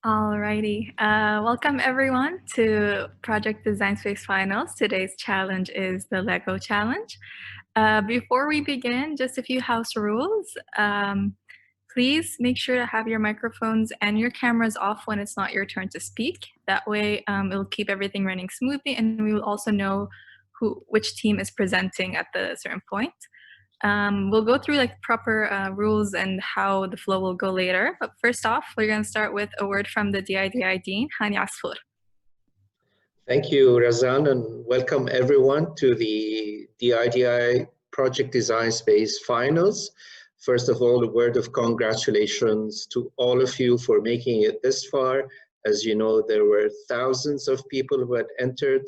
Alrighty. Welcome everyone to Project Design Space Finals. Today's challenge is the Lego Challenge. Before we begin, just a few house rules. Please make sure to have your microphones and your cameras off when it's not your turn to speak. That way it'll keep everything running smoothly, and we will also know which team is presenting at the certain point. We'll go through like proper rules and how the flow will go later. But first off, we're going to start with a word from the DIDI Dean, Hani Asfour. Thank you, Razan, and welcome everyone to the DIDI Project Design Space Finals. First of all, a word of congratulations to all of you for making it this far. As you know, there were thousands of people who had entered,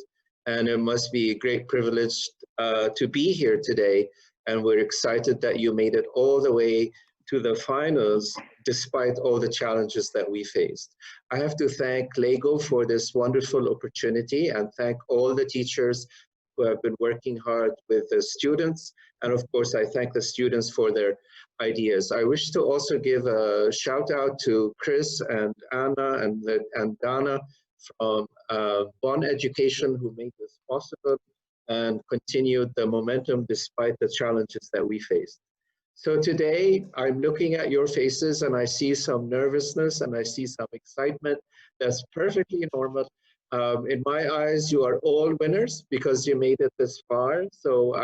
and it must be a great privilege to be here today. And we're excited that you made it all the way to the finals, despite all the challenges that we faced. I have to thank LEGO for this wonderful opportunity and thank all the teachers who have been working hard with the students. And of course, I thank the students for their ideas. I wish to also give a shout out to Chris and Anna and Dana from Bonn Education who made this possible and continued the momentum despite the challenges that we faced. So today I'm looking at your faces and I see some nervousness and I see some excitement. That's perfectly normal. In my eyes, you are all winners because you made it this far. So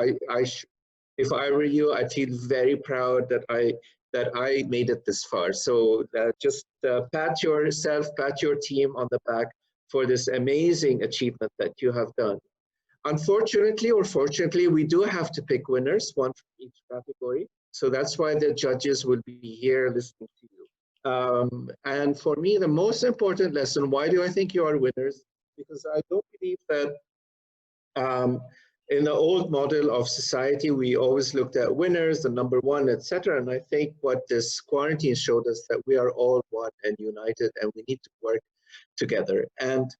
if I were you, I'd feel very proud that I made it this far. So just pat yourself, pat your team on the back for this amazing achievement that you have done. Unfortunately or fortunately, we do have to pick winners, one from each category. So that's why the judges will be here listening to you. And for me, the most important lesson, why do I think you are winners? Because I don't believe that in the old model of society, we always looked at winners, the number one, etc. And I think what this quarantine showed us that we are all one and united and we need to work together. And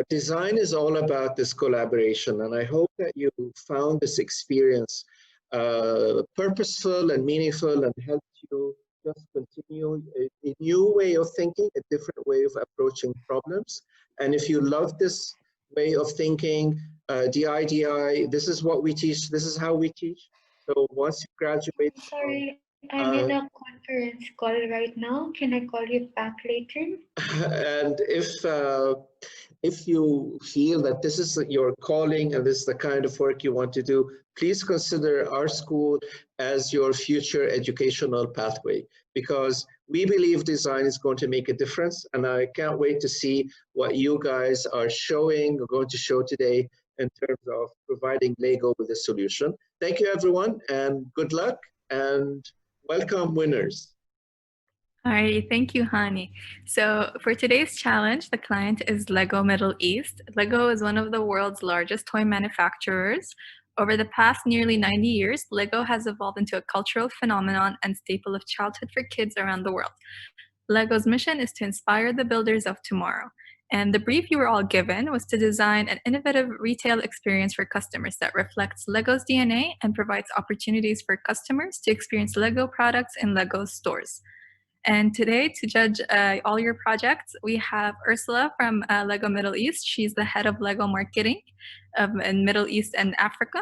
design is all about this collaboration, and I hope that you found this experience purposeful and meaningful and helped you just continue a new way of thinking, a different way of approaching problems. And if you love this way of thinking, DIDI, this is what we teach, this is how we teach. So once you graduate... Sorry, I'm in a conference call right now. Can I call you back later? And if you feel that this is your calling and this is the kind of work you want to do, please consider our school as your future educational pathway, because we believe design is going to make a difference. And I can't wait to see what you guys are showing or going to show today in terms of providing LEGO with a solution. Thank you, everyone, and good luck and welcome winners. All right, thank you, Hani. So for today's challenge, the client is Lego Middle East. Lego is one of the world's largest toy manufacturers. Over the past nearly 90 years, Lego has evolved into a cultural phenomenon and staple of childhood for kids around the world. Lego's mission is to inspire the builders of tomorrow. And the brief you were all given was to design an innovative retail experience for customers that reflects Lego's DNA and provides opportunities for customers to experience Lego products in Lego stores. And today, to judge all your projects, we have Ursula from Lego Middle East. She's the head of Lego marketing in Middle East and Africa.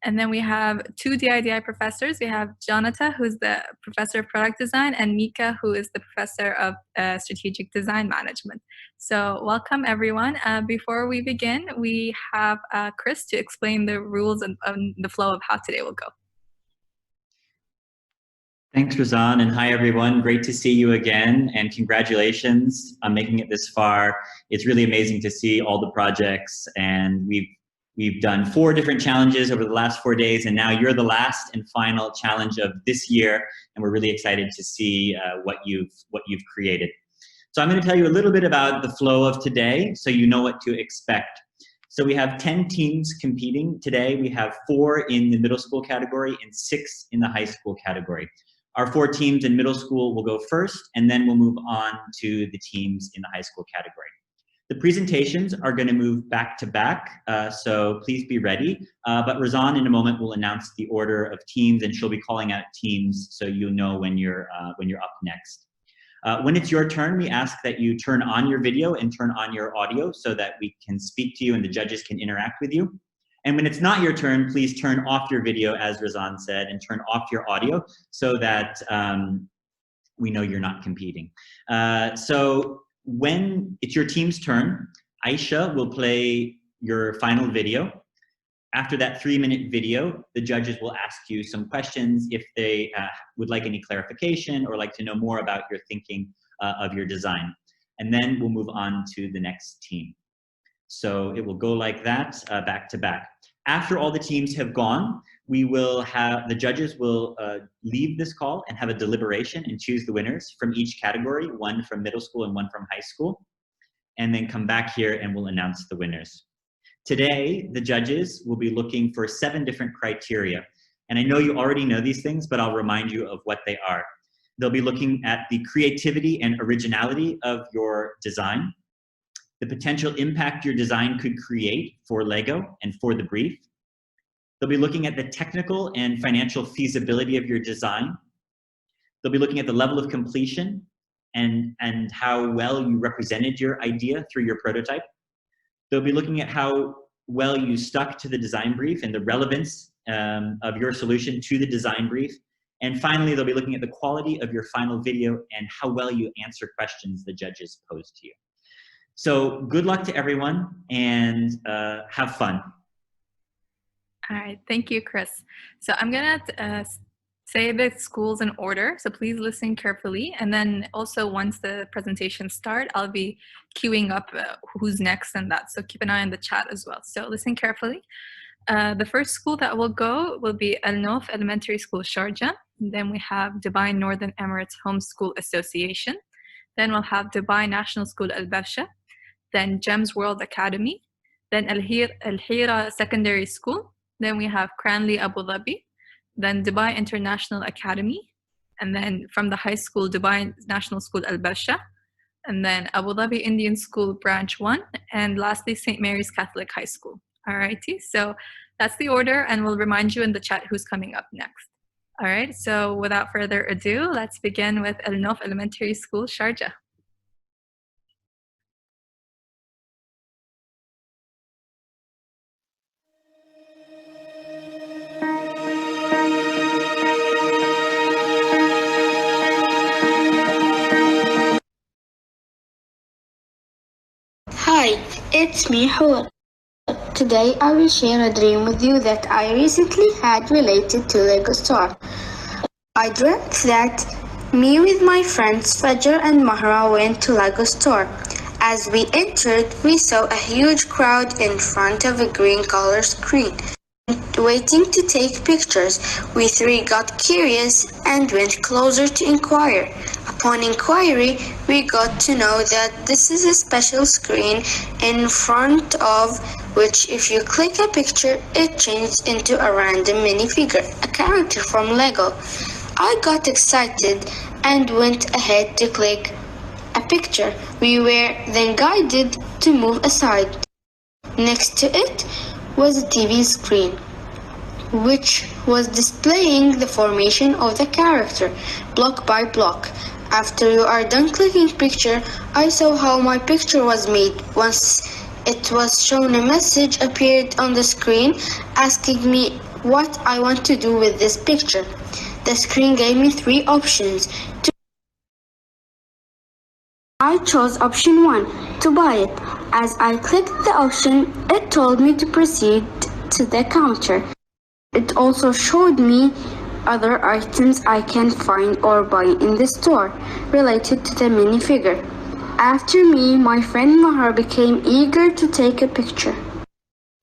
And then we have two DIDI professors. We have Jonathan, who's the professor of product design, and Mika, who is the professor of strategic design management. So welcome, everyone. Before we begin, we have Chris to explain the rules and the flow of how today will go. Thanks, Razan, and hi, everyone. Great to see you again, and congratulations on making it this far. It's really amazing to see all the projects, and we've done 4 different challenges over the last 4 days, and now you're the last and final challenge of this year, and we're really excited to see what you've created. So I'm going to tell you a little bit about the flow of today, so you know what to expect. So we have 10 teams competing today. We have 4 in the middle school category and 6 in the high school category. Our 4 teams in middle school will go first, and then we'll move on to the teams in the high school category. The presentations are going to move back to back, so please be ready. But Razan in a moment will announce the order of teams, and she'll be calling out teams so you'll know when you're up next. When it's your turn, we ask that you turn on your video and turn on your audio so that we can speak to you and the judges can interact with you. And when it's not your turn, please turn off your video, as Razan said, and turn off your audio so that we know you're not competing. So when it's your team's turn, Aisha will play your final video. After that 3-minute video, the judges will ask you some questions if they would like any clarification or like to know more about your thinking of your design. And then we'll move on to the next team. So it will go like that, back to back. After all the teams have gone, we will have, the judges will leave this call and have a deliberation and choose the winners from each category, one from middle school and one from high school, and then come back here and we'll announce the winners. Today, the judges will be looking for 7 different criteria. And I know you already know these things, but I'll remind you of what they are. They'll be looking at the creativity and originality of your design, the potential impact your design could create for LEGO and for the brief. They'll be looking at the technical and financial feasibility of your design. They'll be looking at the level of completion and how well you represented your idea through your prototype. They'll be looking at how well you stuck to the design brief and the relevance of your solution to the design brief. And finally, they'll be looking at the quality of your final video and how well you answer questions the judges pose to you. So good luck to everyone and have fun. All right, thank you, Chris. So I'm gonna say the schools in order, so please listen carefully. And then also once the presentation start, I'll be queuing up who's next and that. So keep an eye on the chat as well. So listen carefully. The first school that will go will be Al Nof Elementary School, Sharjah. Then we have Dubai Northern Emirates Homeschool Association. Then we'll have Dubai National School Al Barsha. Then Gems World Academy. Then Al Hira Secondary School. Then we have Cranley Abu Dhabi. Then Dubai International Academy, and then from the high school, Dubai National School Al Barsha, and then Abu Dhabi Indian School Branch 1, and lastly, St. Mary's Catholic High School. Alrighty, so that's the order, and we'll remind you in the chat who's coming up next. Alright, so without further ado, let's begin with Al Nof Elementary School, Sharjah. Hi, it's me, Hur. Today I will share a dream with you that I recently had related to LEGO Store. I dreamt that me with my friends Fajr and Mahra went to LEGO Store. As we entered, we saw a huge crowd in front of a green color screen, waiting to take pictures. We 3 got curious and went closer to inquire. Upon inquiry, we got to know that this is a special screen in front of which if you click a picture, it changes into a random minifigure, a character from LEGO. I got excited and went ahead to click a picture. We were then guided to move aside. Next to it was a TV screen, which was displaying the formation of the character, block by block. After you are done clicking picture, I saw how my picture was made. Once it was shown, a message appeared on the screen asking me what I want to do with this picture. The screen gave me 3 options. I chose option 1, to buy it. As I clicked the option, it told me to proceed to the counter. It also showed me other items I can find or buy in the store related to the minifigure. After me, my friend Mahar became eager to take a picture.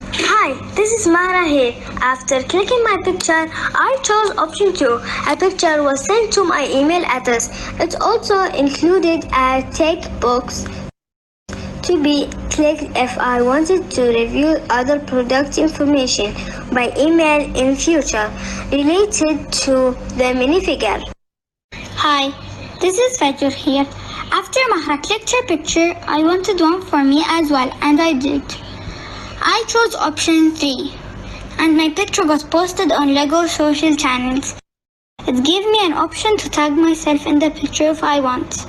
Hi, this is Mara here. After clicking my picture, I chose option 2. A picture was sent to my email address. It also included a checkbox to be clicked if I wanted to review other product information by email in future related to the minifigure. Hi, this is Fajr here. After Mahra clicked her picture, I wanted one for me as well, and I did. I chose option 3, and my picture was posted on LEGO social channels. It gave me an option to tag myself in the picture if I want.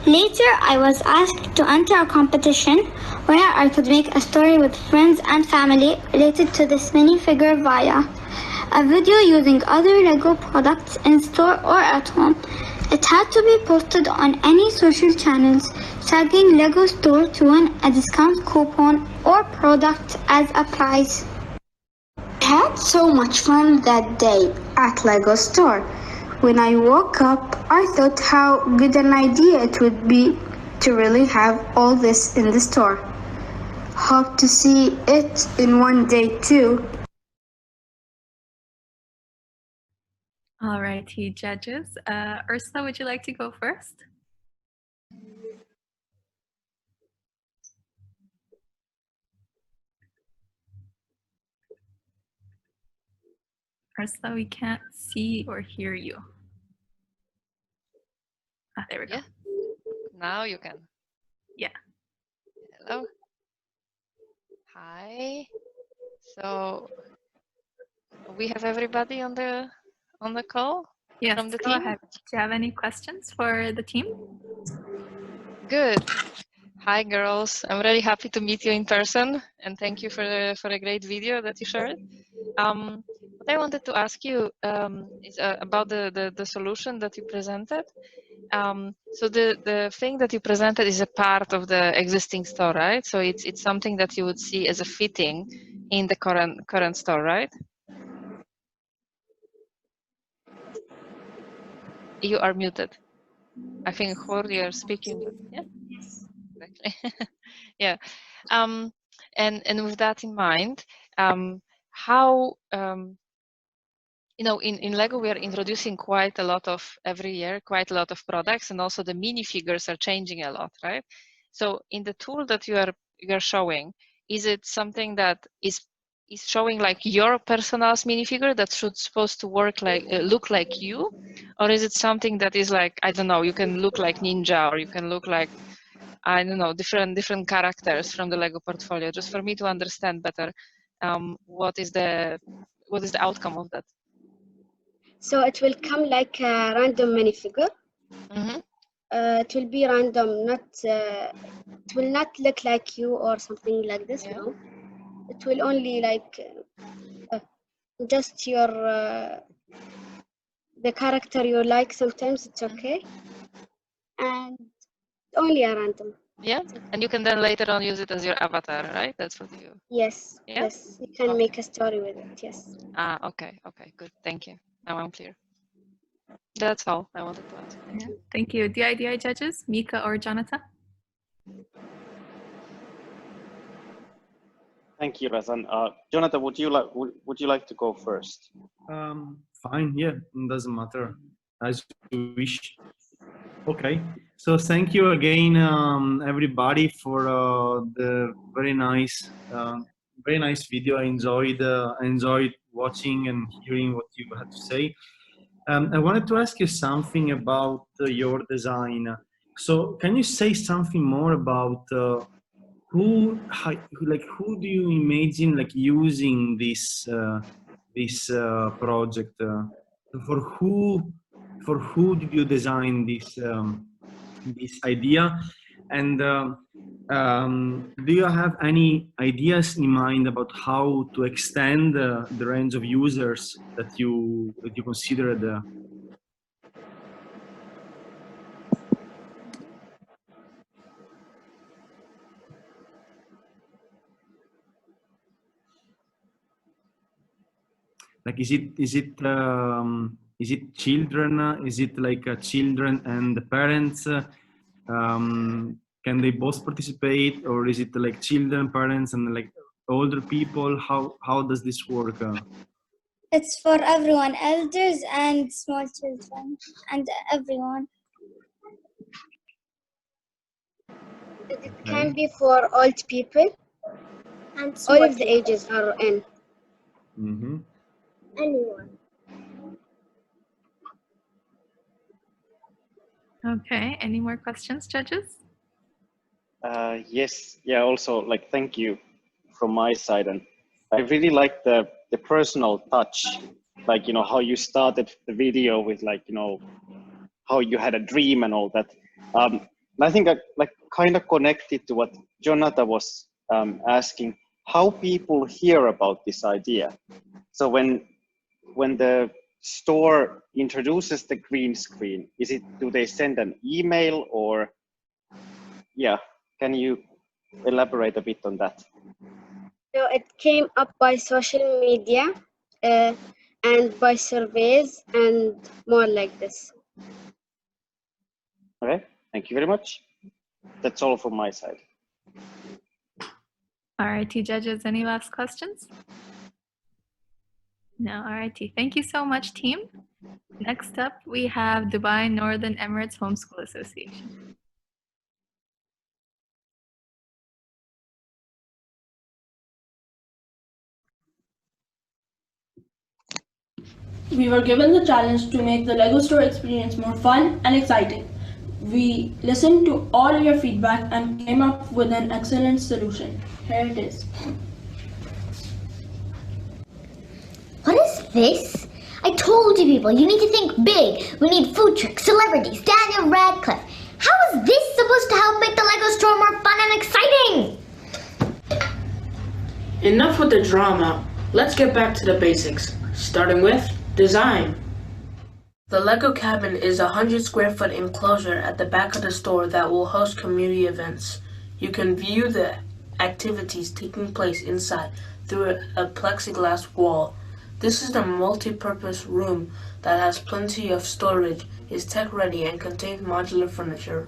Later, I was asked to enter a competition where I could make a story with friends and family related to this minifigure via a video using other Lego products in store or at home. It had to be posted on any social channels, tagging Lego Store to win a discount coupon or product as a prize. I had so much fun that day at Lego Store. When I woke up, I thought how good an idea it would be to really have all this in the store. Hope to see it in one day too. All righty, judges. Ursula, would you like to go first? Ursula, we can't see or hear you. Ah, there we go. Yeah, now you can. Yeah. Hello. Hi. So we have everybody on the call Yes, from the go team. ahead. Do you have any questions for the team? Good. Hi, girls. I'm really happy to meet you in person, and thank you for a great video that you shared. What I wanted to ask you is about the solution that you presented. So the thing that you presented is a part of the existing store, right? So it's something that you would see as a fitting in the current store, right? You are muted. I think Jorge, you're speaking. Yeah. Exactly. Yeah. And with that in mind, how you know, in Lego, we are introducing quite a lot of every year, quite a lot of products, and also the minifigures are changing a lot, right? So in the tool that you are showing, is it something that is showing like your personal minifigure that should supposed to work like look like you, or is it something that is like, I don't know, you can look like Ninja, or you can look like, I don't know, different characters from the Lego portfolio, just for me to understand better what is the outcome of that. So it will come like a random minifigure. Mm-hmm. It will be random, not. It will not look like you or something like this. Yeah. No, it will only like just your the character you like. Sometimes it's okay, and only a random. Yeah, and you can then later on use it as your avatar, right? That's what you. Yes. Yeah? Yes, you can Okay. make a story with it. Yes. Ah, okay, good. Thank you. Now I'm clear. That's all I wanted to ask. Yeah. Thank you. DIDI judges, Mika or Jonathan? Thank you, Razan. Jonathan, would you like to go first? Fine, yeah, it doesn't matter, as you wish. Okay, so thank you again, everybody, for the very nice video. I enjoyed watching and hearing what you had to say. I wanted to ask you something about your design. So, can you say something more about who do you imagine like using this project? For who did you design this this idea? And do you have any ideas in mind about how to extend the range of users that you considered? Like, is it children? Is it like children and the parents? Can they both participate, or is it like children, parents, and like older people? How does this work? It's for everyone, elders and small children, and everyone. It can be for old people, And all of the ages are in. Mm-hmm. Anyone. Okay, any more questions, judges? Yes, yeah, also like thank you from my side, and I really like the personal touch, like, you know, how you started the video with, like, you know, how you had a dream and all that. I think I kind of connected to what Jonathan was asking, how people hear about this idea. So when the store introduces the green screen, do they send an email, or yeah, can you elaborate a bit on that? So it came up by social media and by surveys and more like this. Okay, thank you very much. That's all from my side. Alrighty, judges, any last questions? No, alrighty. Thank you so much, team. Next up, we have Dubai Northern Emirates Homeschool Association. We were given the challenge to make the LEGO store experience more fun and exciting. We listened to all your feedback and came up with an excellent solution. Here it is. What is this? I told you people, you need to think big. We need food trucks, celebrities, Daniel Radcliffe. How is this supposed to help make the LEGO store more fun and exciting? Enough with the drama. Let's get back to the basics, starting with design. The LEGO cabin is a 100-square-foot enclosure at the back of the store that will host community events. You can view the activities taking place inside through a plexiglass wall. This is the multi-purpose room that has plenty of storage, is tech-ready, and contains modular furniture.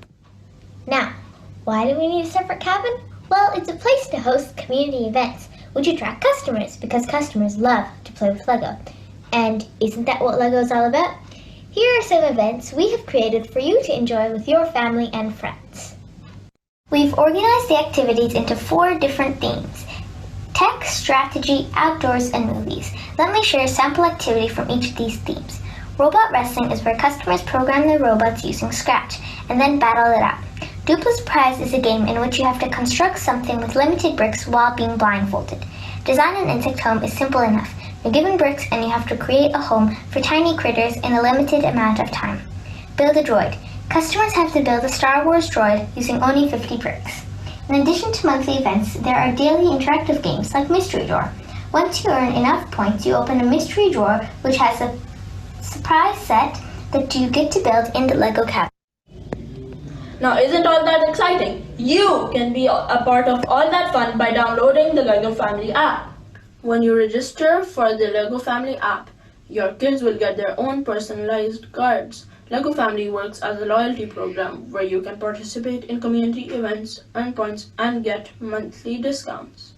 Now, why do we need a separate cabin? Well, it's a place to host community events, which attract customers because customers love to play with LEGO. And isn't that what LEGO is all about? Here are some events we have created for you to enjoy with your family and friends. We've organized the activities into 4 different themes: tech, strategy, outdoors, and movies. Let me share a sample activity from each of these themes. Robot wrestling is where customers program their robots using Scratch and then battle it out. Duplex Prize is a game in which you have to construct something with limited bricks while being blindfolded. Design an insect home is simple enough. You're given bricks and you have to create a home for tiny critters in a limited amount of time. Build a droid. Customers have to build a Star Wars droid using only 50 bricks. In addition to monthly events, there are daily interactive games like Mystery Drawer. Once you earn enough points, you open a mystery drawer which has a surprise set that you get to build in the LEGO cabin. Now, isn't all that exciting? You can be a part of all that fun by downloading the LEGO Family app. When you register for the LEGO Family app, your kids will get their own personalized cards. LEGO Family works as a loyalty program where you can participate in community events, earn points, and get monthly discounts.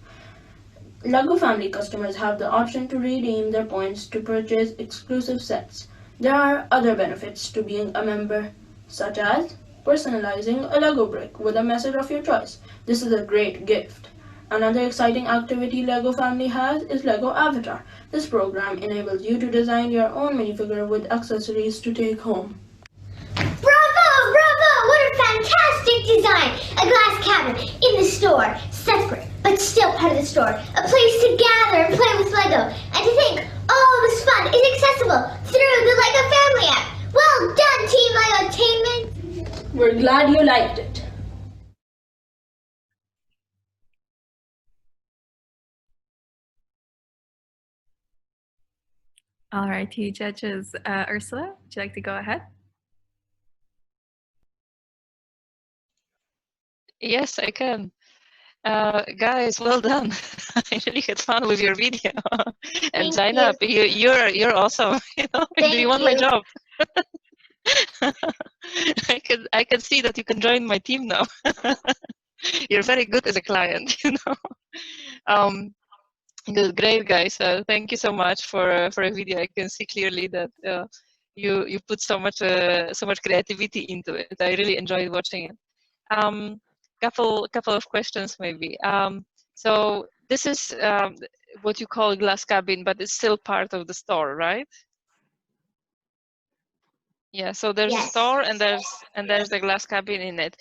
LEGO Family customers have the option to redeem their points to purchase exclusive sets. There are other benefits to being a member, such as personalizing a LEGO brick with a message of your choice. This is a great gift. Another exciting activity LEGO Family has is LEGO Avatar. This program enables you to design your own minifigure with accessories to take home. Bravo! Bravo! What a fantastic design! A glass cabin in the store, separate but still part of the store. A place to gather and play with LEGO. And to think all this fun is accessible through the LEGO Family app. Well done, Team LEGOtainment! We're glad you liked it. All righty, judges. Ursula, would you like to go ahead? Yes, I can. Guys, well done. I really had fun with your video. And sign up. You're awesome. You know, you want my job. I can see that you can join my team now. You're very good as a client, you know. Good, great, guys. Thank you so much for a video. I can see clearly that you put so much creativity into it. I really enjoyed watching it. Couple of questions maybe. So this is what you call glass cabin, but it's still part of the store, right? Yeah. So there's a store and there's the glass cabin in it.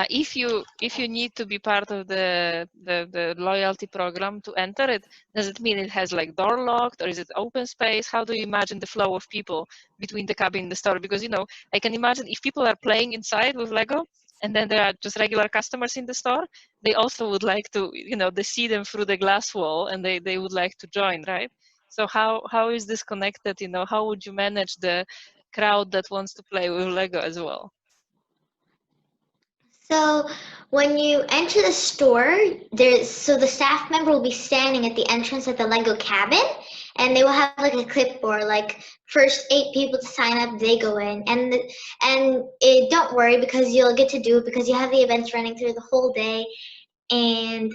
If you need to be part of the loyalty program to enter it, does it mean it has like door locked, or is it open space? How do you imagine the flow of people between the cabin and the store? Because, you know, I can imagine if people are playing inside with LEGO, and then there are just regular customers in the store. They also would like to, they see them through the glass wall, and they would like to join, right? So how is this connected? How would you manage the crowd that wants to play with Lego as well? So when you enter the store, the staff member will be standing at the entrance of the Lego cabin, and they will have like a clipboard, like first 8 people to sign up, they go in, and don't worry, because you'll get to do it because you have the events running through the whole day, and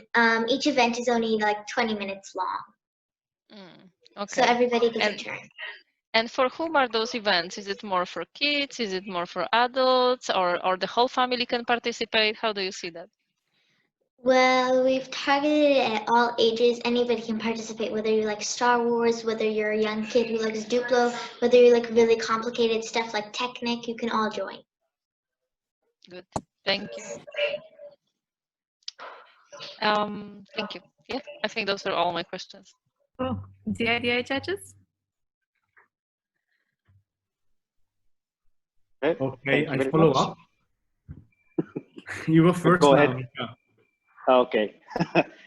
each event is only like 20 minutes long. Okay. So everybody gets a turn. And for whom are those events? Is it more for kids? Is it more for adults, or the whole family can participate? How do you see that? Well, we've targeted it at all ages. Anybody can participate, whether you like Star Wars, whether you're a young kid who likes Duplo, whether you like really complicated stuff like Technic, you can all join. Good, thank you. Thank you. Yeah, I think those are all my questions. Oh, DIDI judges? Okay, I follow up. You go first. Go ahead. Okay.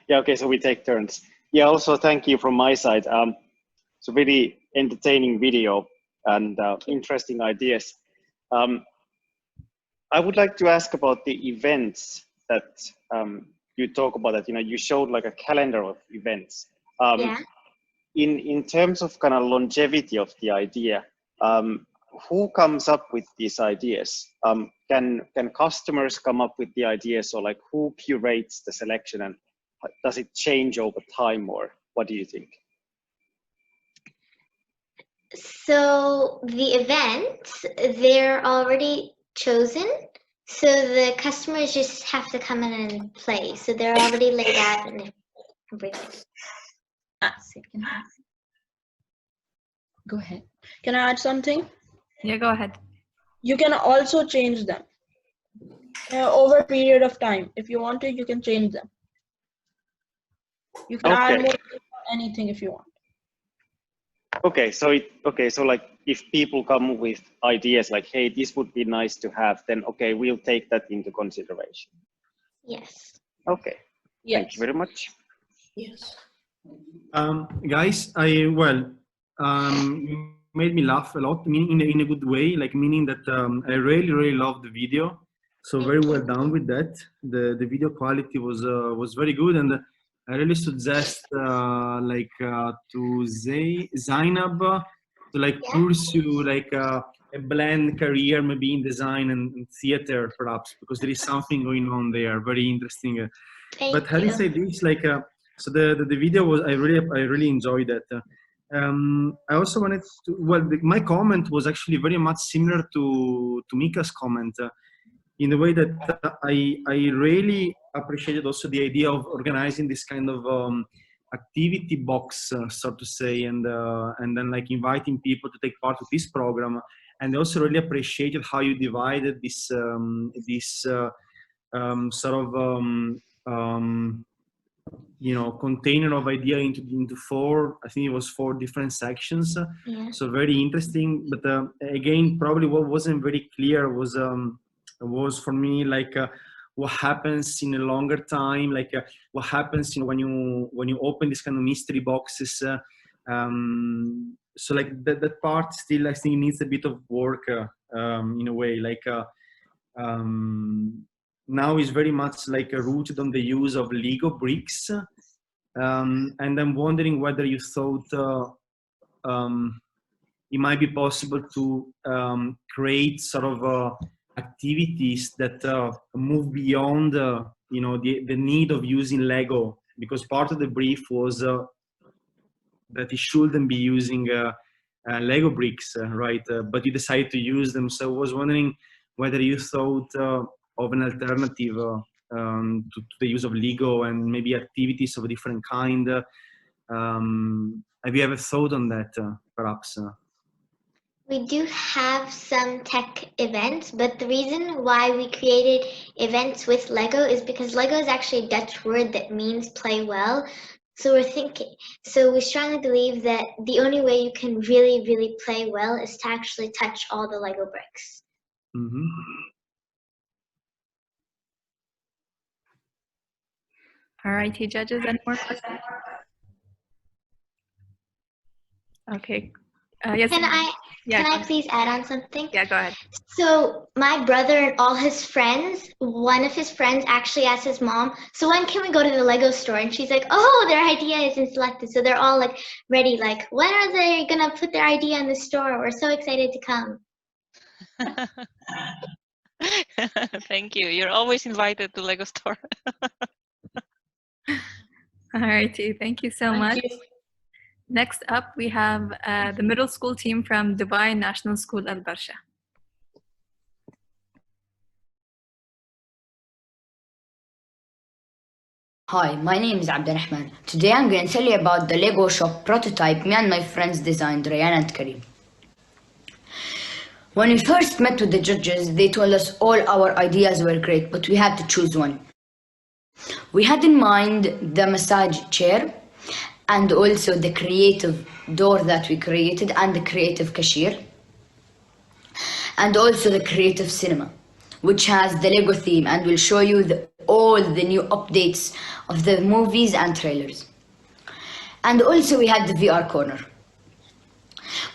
Yeah, okay, so we take turns. Yeah, also thank you from my side. It's a really entertaining video and interesting ideas. I would like to ask about the events that you talk about, that you showed like a calendar of events. Yeah. In terms of kind of longevity of the idea, who comes up with these ideas? Can customers come up with the ideas, or like who curates the selection, and does it change over time, or what do you think? So the events, they're already chosen. So the customers just have to come in and play. So they're already laid out and everything. Go ahead. Can I add something? Yeah, go ahead. You can also change them over a period of time. If you want to, you can change them. You can add more anything if you want. Okay, so like if people come with ideas like, hey, this would be nice to have, then okay, we'll take that into consideration. Yes. Okay. Yes. Thank you very much. Yes. Guys, made me laugh a lot, in a good way, like meaning that I really loved the video. So very well done with that. The video quality was very good, and I really suggest to Zainab to like pursue like a blend career, maybe in design and theater perhaps, because there is something going on there, very interesting. But having said this, like so the video was, I really enjoyed that. I also wanted to, my comment was actually very much similar to Mika's comment, in the way that I really appreciated also the idea of organizing this kind of activity box, so to say, and then like inviting people to take part of this program. And I also really appreciated how you divided this container of idea into 4, I think it was 4 different sections. Yeah. So very interesting. But again, probably what wasn't very clear was for me like what happens in a longer time, like what happens when you open this kind of mystery boxes. So like that part still I think needs a bit of work in a way, like now is very much like rooted on the use of Lego bricks, and I'm wondering whether you thought it might be possible to create sort of activities that move beyond the need of using Lego, because part of the brief was that it shouldn't be using Lego bricks, right? But you decided to use them. So I was wondering whether you thought of an alternative to the use of Lego and maybe activities of a different kind. Have you ever thought on that, perhaps? We do have some tech events, but the reason why we created events with Lego is because Lego is actually a Dutch word that means play well. So we strongly believe that the only way you can really play well is to actually touch all the Lego bricks. Mm-hmm. All righty, judges, any more questions? Okay. Yes. Can I please add on something? Yeah, go ahead. So my brother and all his friends, one of his friends actually asked his mom, so when can we go to the Lego store? And she's like, oh, their idea isn't selected. So they're all like ready, like, when are they gonna put their idea in the store? We're so excited to come. Thank you. You're always invited to Lego store. All righty, thank you so much. Next up, we have the middle school team from Dubai National School Al Barsha. Hi, my name is Abdurrahman. Today I'm going to tell you about the Lego shop prototype me and my friends designed, Rayan and Karim. When we first met with the judges, they told us all our ideas were great, but we had to choose one. We had in mind the massage chair, and also the creative door that we created, and the creative cashier, and also the creative cinema, which has the Lego theme and will show you all the new updates of the movies and trailers. And also we had the VR corner.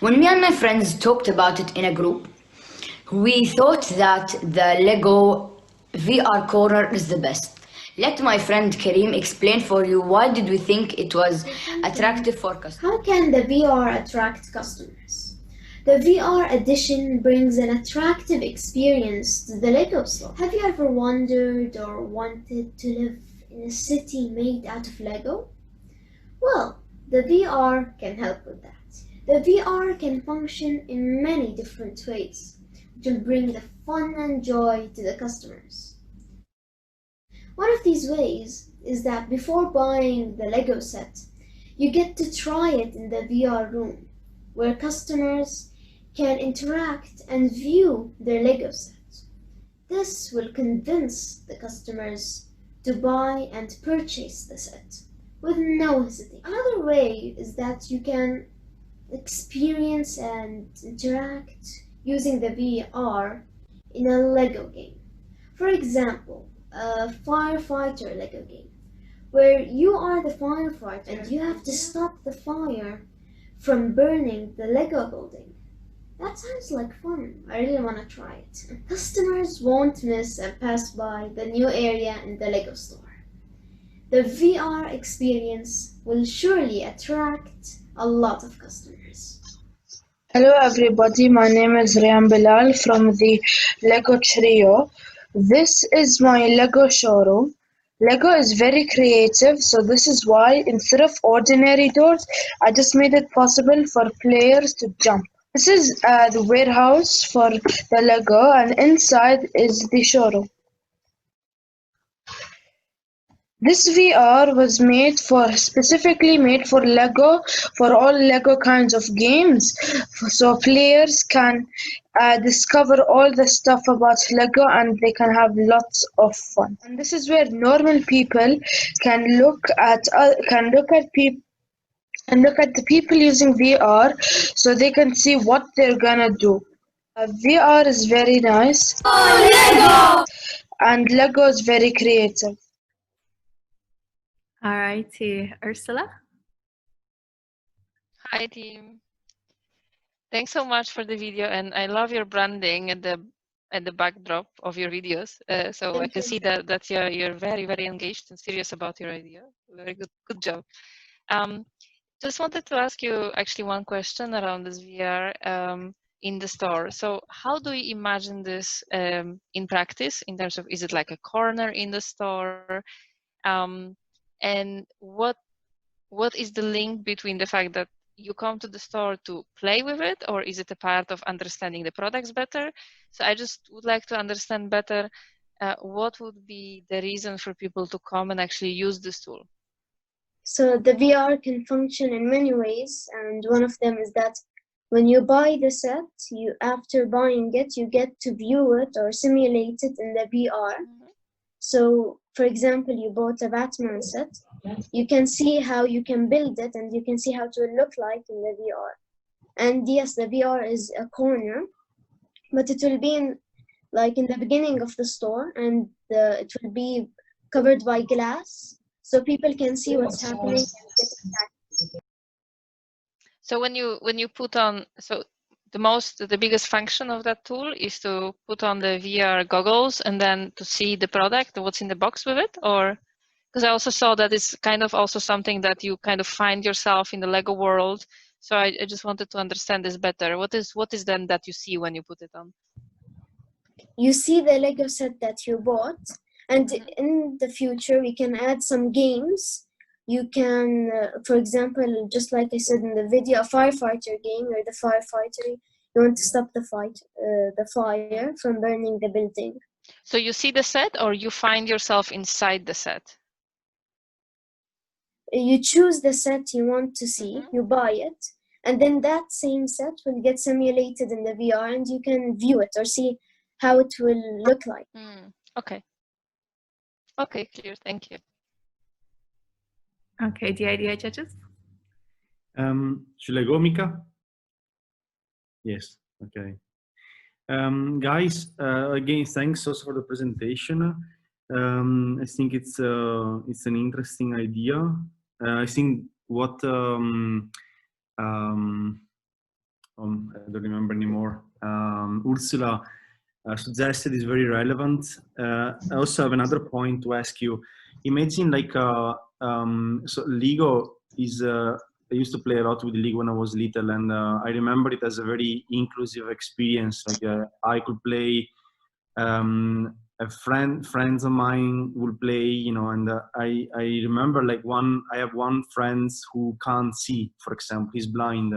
When me and my friends talked about it in a group, we thought that the Lego VR corner is the best. Let my friend Karim explain for you why did we think it was attractive for customers. How can the VR attract customers? The VR edition brings an attractive experience to the Lego store. Have you ever wondered or wanted to live in a city made out of Lego? Well, the VR can help with that. The VR can function in many different ways, which will bring the fun and joy to the customers. One of these ways is that before buying the Lego set, you get to try it in the VR room, where customers can interact and view their Lego set. This will convince the customers to buy and purchase the set with no hesitation. Another way is that you can experience and interact using the VR in a Lego game. For example, a firefighter Lego game, where you are the firefighter and you have to stop the fire from burning the Lego building. That sounds like fun. I really want to try it. Customers won't miss and pass by the new area in the Lego store. The VR experience will surely attract a lot of customers. Hello everybody, my name is Ryan Bilal from the Lego Trio. This is my Lego showroom. Lego is very creative, so this is why instead of ordinary doors, I just made it possible for players to jump. This is the warehouse for the Lego, and inside is the showroom. This VR was specifically made for Lego, for all Lego kinds of games, so players can discover all the stuff about Lego and they can have lots of fun. And this is where normal people can look at the people using VR, so they can see what they're gonna do. VR is very nice. Lego! And Lego is very creative. All righty, Ursula. Hi team. Thanks so much for the video, and I love your branding and the backdrop of your videos. So I can see that you're very, very engaged and serious about your idea. Very good job. Just wanted to ask you actually one question around this VR in the store. So how do you imagine this in practice, in terms of, is it like a corner in the store? And what is the link between the fact that you come to the store to play with it, or is it a part of understanding the products better? So I just would like to understand better what would be the reason for people to come and actually use this tool. So the VR can function in many ways, and one of them is that when you buy the set, after buying it, you get to view it or simulate it in the VR. So, for example, you bought a Batman set, you can see how you can build it and you can see how it will look like in the VR. And yes, the VR is a corner, but it will be in the beginning of the store, and it will be covered by glass. so people can see what's happening. So when you put on, so the biggest function of that tool is to put on the VR goggles and then to see the product, what's in the box with it, or because I also saw that it's kind of also something that you kind of find yourself in the Lego world. So I just wanted to understand this better. What is then that you see when you put it on? You see the Lego set that you bought, and in the future we can add some games. You can, for example, just like I said in the video, a firefighter game where the firefighter, you want to stop the fire from burning the building. So you see the set, or you find yourself inside the set? You choose the set you want to see, you buy it, and then that same set will get simulated in the VR and you can view it or see how it will look like. Okay. Okay, clear, thank you. Okay, DIDI judges? Should I go, Mika? Yes, okay. Guys, again, thanks also for the presentation. I think it's an interesting idea. I think what I don't remember anymore. Ursula suggested is very relevant. I also have another point to ask you. Imagine like so Lego is. I used to play a lot with Lego when I was little, and I remember it as a very inclusive experience. Like I could play. Friends of mine will play, you know, and I remember like I have one friend who can't see, for example, he's blind.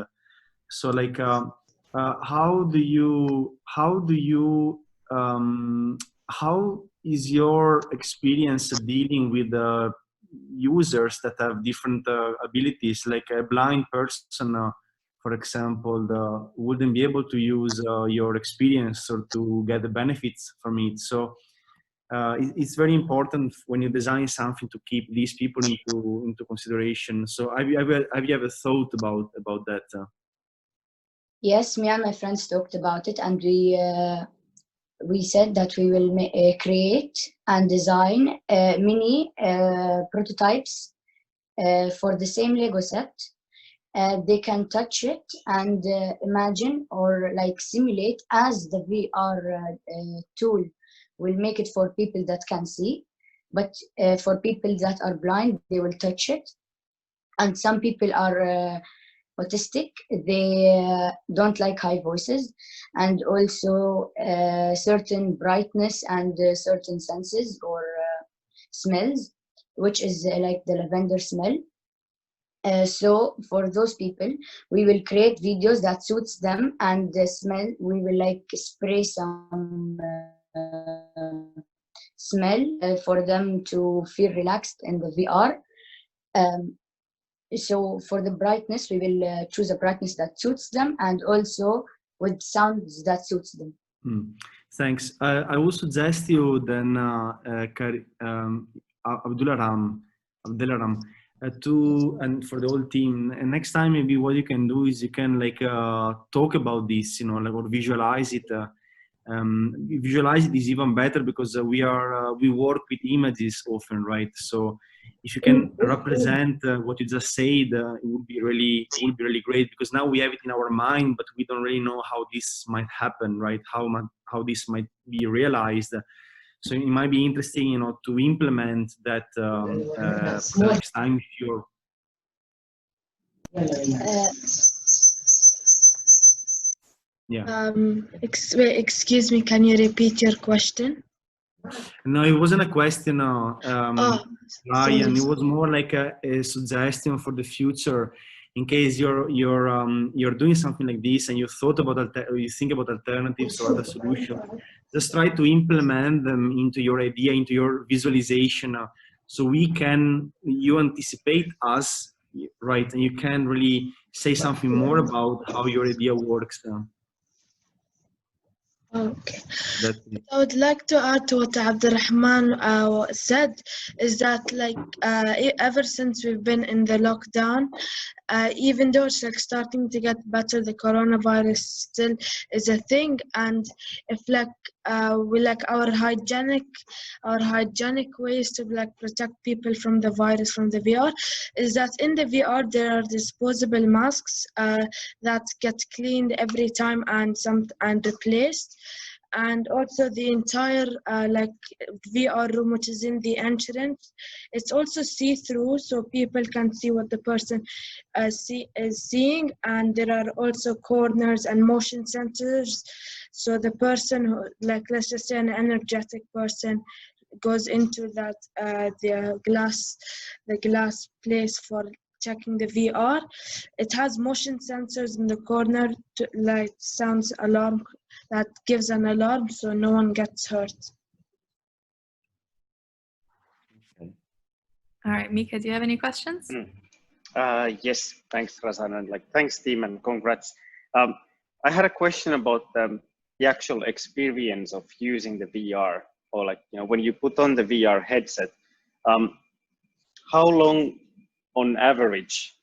So like, how is your experience dealing with users that have different abilities? Like a blind person, for example, wouldn't be able to use your experience or to get the benefits from it. So it's very important when you design something to keep these people into consideration. So have you ever thought about that? Yes, me and my friends talked about it, and we said that we will create and design mini prototypes for the same Lego set. They can touch it and imagine or like simulate as the VR tool will make it for people that can see, but for people that are blind, they will touch it. And some people are autistic, they don't like high voices, and also certain brightness and certain senses or smells, which is like the lavender smell. So for those people, we will create videos that suits them, and the smell, we will like spray some smell for them to feel relaxed in the VR. So for the brightness, we will choose a brightness that suits them, and also with sounds that suits them. Thanks. I will suggest you then Abdularam, and for the whole team. And next time, maybe what you can do is you can like talk about this, you know, like, or visualize it. Visualize it is even better because we work with images often, right? So if you can represent what you just said, it would be really great, because now we have it in our mind, but we don't really know how this might happen, right? How this might be realized. So it might be interesting, you know, to implement that next time if you're. Yeah. Excuse me, can you repeat your question? No, it wasn't a question, Ryan. It was more like a suggestion for the future, in case you're doing something like this and you thought about you think about alternatives or other solutions. Just try to implement them into your idea, into your visualization, so you anticipate us, right? And you can really say something more about how your idea works. Okay. I would like to add to what Abdurrahman said, is that like ever since we've been in the lockdown, even though it's like starting to get better, the coronavirus still is a thing. And if like we like our hygienic ways to like protect people from the virus from the VR is that in the VR there are disposable masks that get cleaned every time and replaced. And also the entire like VR room, which is in the entrance, it's also see-through, so people can see what the person is seeing. And there are also corners and motion sensors, so the person who, like let's just say an energetic person, goes into that the glass place for checking the VR. It has motion sensors in the corner to like sounds alarm that gives an alarm so no one gets hurt. All right, Mika, do you have any questions? Yes, thanks, Razan, and like thanks, team, and congrats. I had a question about the actual experience of using the VR, or like when you put on the VR headset. How long, on average,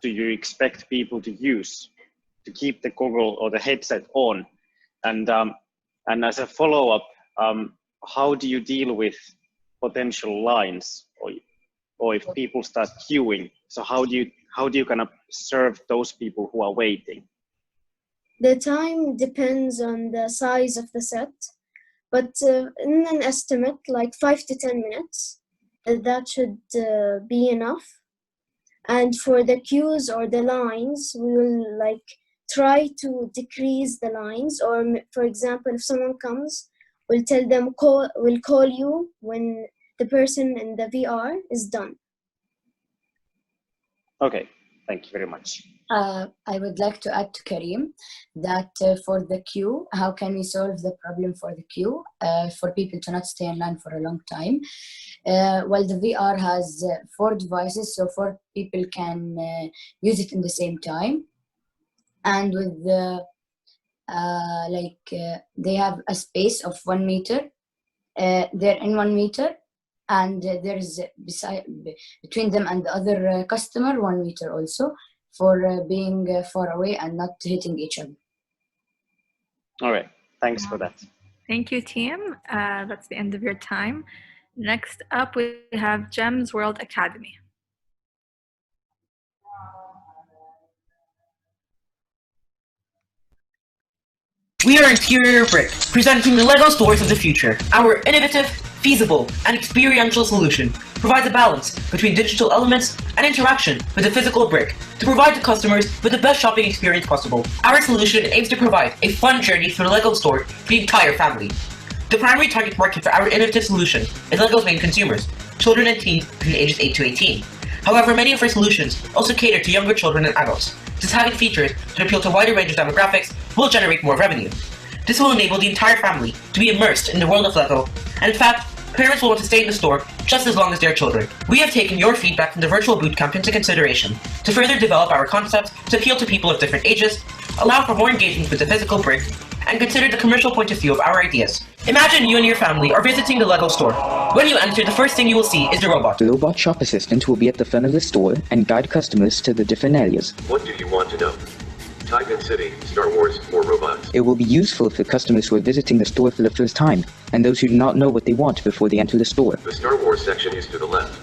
do you expect people to use to keep the goggle or the headset on? And as a follow-up, how do you deal with potential lines, or if people start queuing? So how do you kind of serve those people who are waiting? The time depends on the size of the set, but in an estimate, like 5 to 10 minutes, that should be enough. And for the queues or the lines, we will like try to decrease the lines, or for example, if someone comes, we'll tell them we'll call you when the person in the VR is done. Okay, thank you very much. I would like to add to Karim that for the queue, how can we solve the problem for the queue for people to not stay in line for a long time? Well, the VR has 4 devices, so 4 people can use it in the same time. And with the they have a space of 1 meter. They're in 1 meter, and there's between them and the other customer 1 meter also, for being far away and not hitting each other. All right, thanks for that. Thank you, team. That's the end of your time. Next up, we have GEMS World Academy. We are Interior Brick, presenting the LEGO stores of the future. Our innovative, feasible, and experiential solution provides a balance between digital elements and interaction with the physical brick to provide the customers with the best shopping experience possible. Our solution aims to provide a fun journey through the LEGO store for the entire family. The primary target market for our innovative solution is LEGO's main consumers, children and teens between ages 8 to 18. However, many of our solutions also cater to younger children and adults, since having features that appeal to a wider range of demographics will generate more revenue. This will enable the entire family to be immersed in the world of LEGO, and in fact, parents will want to stay in the store just as long as their children. We have taken your feedback from the virtual bootcamp into consideration to further develop our concepts to appeal to people of different ages, allow for more engagement with the physical brick, and consider the commercial point of view of our ideas. Imagine you and your family are visiting the LEGO store. When you enter, the first thing you will see is the robot. The robot shop assistant will be at the front of the store and guide customers to the different areas. What do you want to know? Type in city, Star Wars, or robots. It will be useful for customers who are visiting the store for the first time, and those who do not know what they want before they enter the store. The Star Wars section is to the left.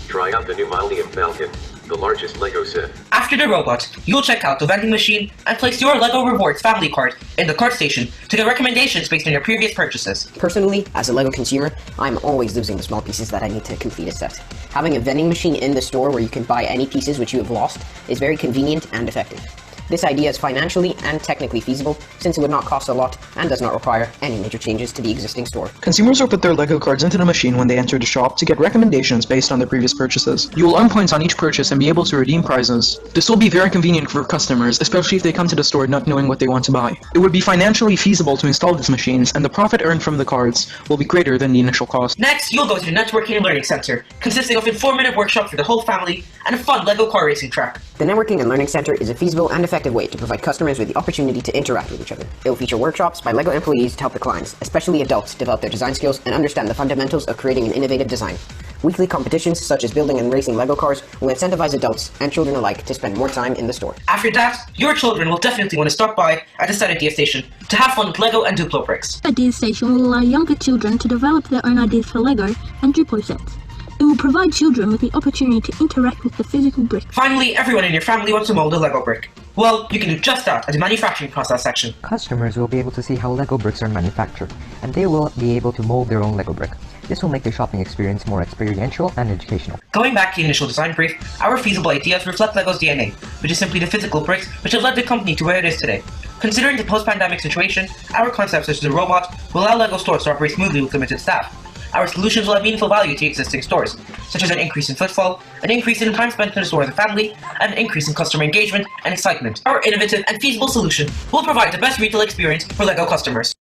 Try out the new Millennium Falcon, the largest LEGO set. After the robot, you'll check out the vending machine and place your LEGO Rewards family card in the cart station to get recommendations based on your previous purchases. Personally, as a LEGO consumer, I'm always losing the small pieces that I need to complete a set. Having a vending machine in the store where you can buy any pieces which you have lost is very convenient and effective. This idea is financially and technically feasible, since it would not cost a lot and does not require any major changes to the existing store. Consumers will put their LEGO cards into the machine when they enter the shop to get recommendations based on their previous purchases. You will earn points on each purchase and be able to redeem prizes. This will be very convenient for customers, especially if they come to the store not knowing what they want to buy. It would be financially feasible to install these machines, and the profit earned from the cards will be greater than the initial cost. Next, you'll go to the Networking and Learning Center, consisting of informative workshops for the whole family and a fun LEGO car racing track. The Networking and Learning Center is a feasible and effective way to provide customers with the opportunity to interact with each other. It will feature workshops by LEGO employees to help the clients, especially adults, develop their design skills and understand the fundamentals of creating an innovative design. Weekly competitions, such as building and racing Lego cars, will incentivize adults and children alike to spend more time in the store. After that, your children will definitely want to stop by at the Stud Idea Station to have fun with Lego and Duplo bricks. The Idea Station will allow younger children to develop their own ideas for Lego and Duplo sets. It will provide children with the opportunity to interact with the physical brick. Finally, everyone in your family wants to mold a Lego brick. Well, you can do just that at the manufacturing process section. Customers will be able to see how Lego bricks are manufactured, and they will be able to mold their own Lego brick. This will make the shopping experience more experiential and educational. Going back to the initial design brief, our feasible ideas reflect Lego's DNA, which is simply the physical bricks which have led the company to where it is today. Considering the post-pandemic situation, our concepts such as the robot will allow Lego stores to operate smoothly with limited staff. Our solutions will have meaningful value to existing stores, such as an increase in footfall, an increase in time spent in the store as a family, and an increase in customer engagement and excitement. Our innovative and feasible solution will provide the best retail experience for Lego customers.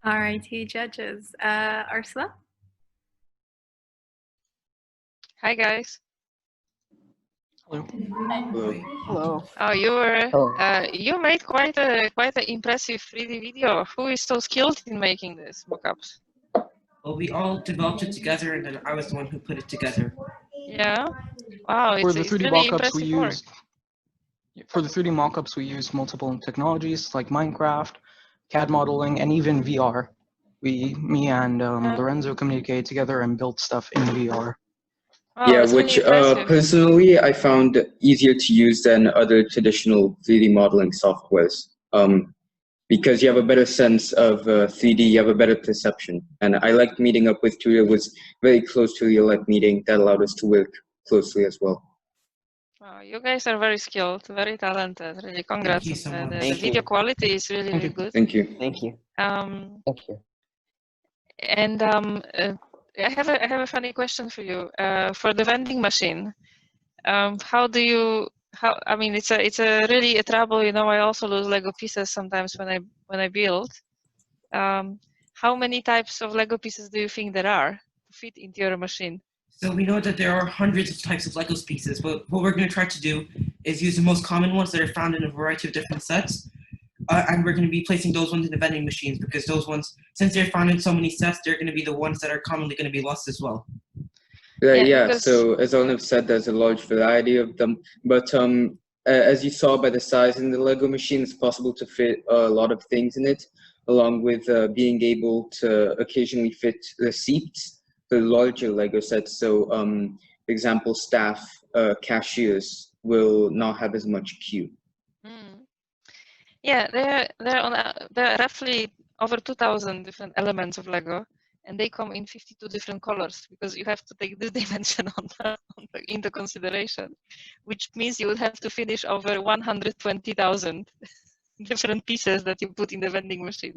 Alrighty, judges. Ursula? Hi, guys. Hello. Hello. Oh, you made quite an impressive 3D video. Who is so skilled in making this mockups? Well, we all developed it together, and then I was the one who put it together. Yeah. Wow. For the It's 3D really mockups, we impressive work. used multiple technologies like Minecraft, CAD modeling, and even VR. Me and Lorenzo communicated together and built stuff in VR. Wow, Yeah, that's really which impressive. personally I found easier to use than other traditional 3D modeling softwares. Because you have a better sense of 3D, you have a better perception. And I liked meeting up with Tuya. It was very close to a real-life meeting that allowed us to work closely as well. Wow, you guys are very skilled, very talented. Really, congrats. you so much. The Thank video you. quality is really, really good. Thank you. Thank you. Thank you. And I have a funny question for you. For the vending machine, I mean, it's a really a trouble. You know, I also lose Lego pieces sometimes when I build. How many types of Lego pieces do you think there are to fit into your machine? So we know that there are hundreds of types of Lego pieces, but what we're going to try to do is use the most common ones that are found in a variety of different sets. And we're going to be placing those ones in the vending machines, because those ones, since they're found in so many sets, they're going to be the ones that are commonly going to be lost as well. Yeah, so as Arnav said, there's a large variety of them. But as you saw by the size in the Lego machine, it's possible to fit a lot of things in it, along with being able to occasionally fit receipts for larger Lego sets. So, for example, staff, cashiers will not have as much queue. Yeah, there are roughly over 2,000 different elements of Lego, and they come in 52 different colors, because you have to take this dimension into consideration, which means you would have to finish over 120,000 different pieces that you put in the vending machine.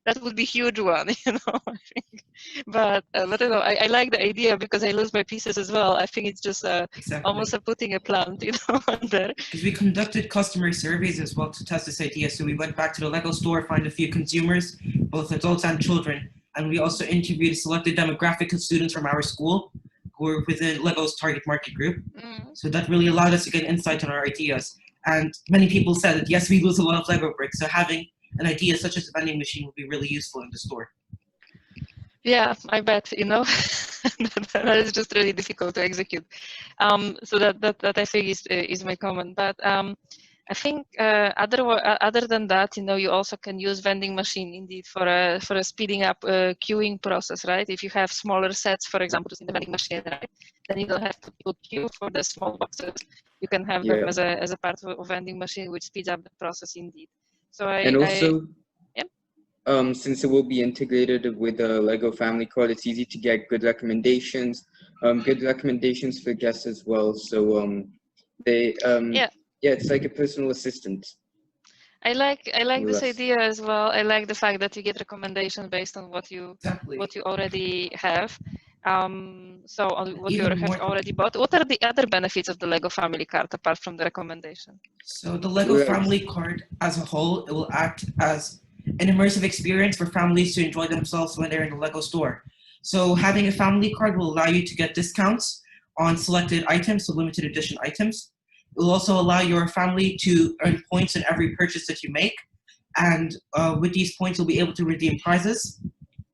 That would be a huge one, you know. I think. But I don't know. I like the idea because I lose my pieces as well. I think it's just almost a putting a plant, you know, on there. Because we conducted customer surveys as well to test this idea. So we went back to the Lego store, find a few consumers, both adults and children, and we also interviewed a selected demographic of students from our school who were within Lego's target market group. So that really allowed us to get insight on our ideas. And many people said that yes, we lose a lot of Lego bricks, so having an idea such as a vending machine would be really useful in the store. Yeah, I bet, you know. That is just really difficult to execute. So that I think is my comment. But I think other than that, you know, you also can use vending machine indeed for a speeding up queuing process, right? If you have smaller sets, for example, in the vending machine, right, then you don't have to queue for the small boxes. You can have them as a part of a vending machine, which speeds up the process indeed. So since it will be integrated with the Lego family card, it's easy to get good recommendations for guests as well. So it's like a personal assistant. I like this idea as well. I like the fact that you get recommendations based on what you already have. So on what you have already bought. What are the other benefits of the Lego family card apart from the recommendation? So the Lego family card as a whole, it will act as an immersive experience for families to enjoy themselves when they're in the Lego store. So having a family card will allow you to get discounts on selected items, so limited edition items. It will also allow your family to earn points in every purchase that you make. And with these points, you'll be able to redeem prizes.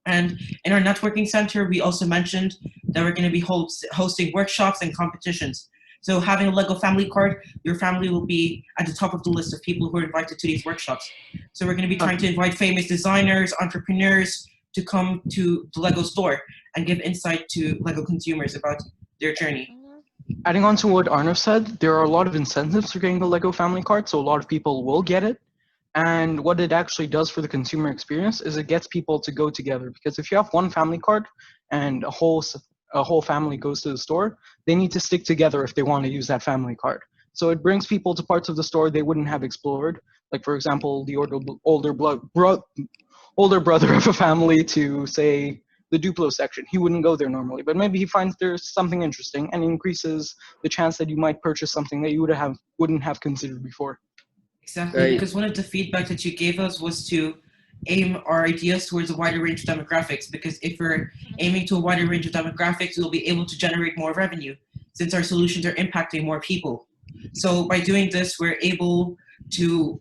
And in our networking center, we also mentioned that we're going to be hosting workshops and competitions. So having a Lego family card, your family will be at the top of the list of people who are invited to these workshops. So we're going to be trying to invite famous designers, entrepreneurs to come to the Lego store and give insight to Lego consumers about their journey. Adding on to what Arnav said, there are a lot of incentives for getting the Lego family card, so a lot of people will get it. And what it actually does for the consumer experience is it gets people to go together. Because if you have one family card and a whole family goes to the store, they need to stick together if they want to use that family card. So it brings people to parts of the store they wouldn't have explored. Like, for example, the older brother of a family to, say, the Duplo section. He wouldn't go there normally, but maybe he finds there's something interesting and increases the chance that you might purchase something that you wouldn't have considered before. Exactly, because one of the feedback that you gave us was to aim our ideas towards a wider range of demographics, because if we're aiming to a wider range of demographics, we'll be able to generate more revenue since our solutions are impacting more people. So by doing this, we're able to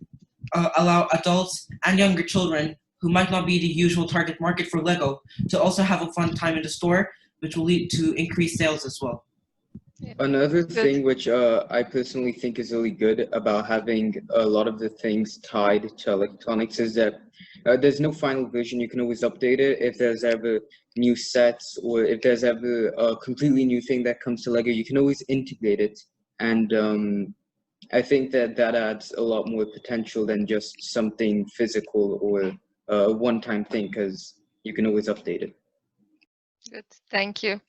allow adults and younger children who might not be the usual target market for Lego to also have a fun time in the store, which will lead to increased sales as well. Another thing which I personally think is really good about having a lot of the things tied to electronics is that there's no final version. You can always update it if there's ever new sets or if there's ever a completely new thing that comes to Lego, you can always integrate it. And I think that adds a lot more potential than just something physical or a one-time thing, because you can always update it. Good, thank you.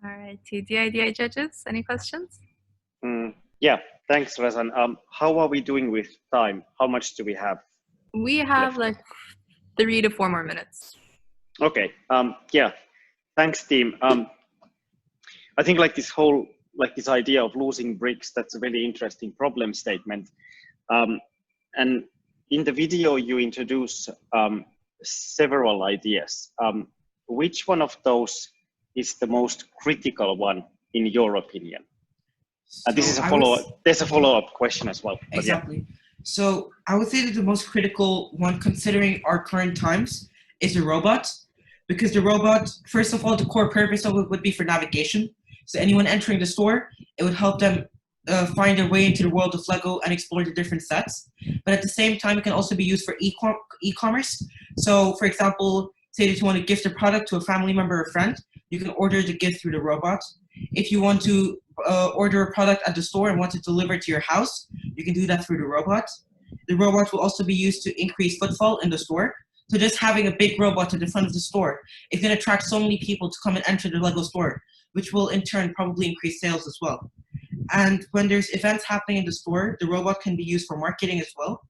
All right, to DIDI judges, any questions? Yeah, thanks, Razan. How are we doing with time? How much do we have? We have like 3 to 4 more minutes. Okay. Yeah. Thanks, team. I think this idea of losing bricks, that's a really interesting problem statement. And in the video, you introduce several ideas. Which one of those is the most critical one, in your opinion? This is a follow-up. There's a follow-up question as well. Exactly. Yeah. So I would say that the most critical one, considering our current times, is the robot, because the robot, first of all, the core purpose of it would be for navigation. So anyone entering the store, it would help them find their way into the world of Lego and explore the different sets. But at the same time, it can also be used for e-commerce. So, for example, say that you want to gift a product to a family member or friend, you can order the gift through the robot. If you want to order a product at the store and want it delivered to your house, you can do that through the robot. The robot will also be used to increase footfall in the store. So just having a big robot at the front of the store is going to attract so many people to come and enter the Lego store, which will in turn probably increase sales as well. And when there's events happening in the store, the robot can be used for marketing as well.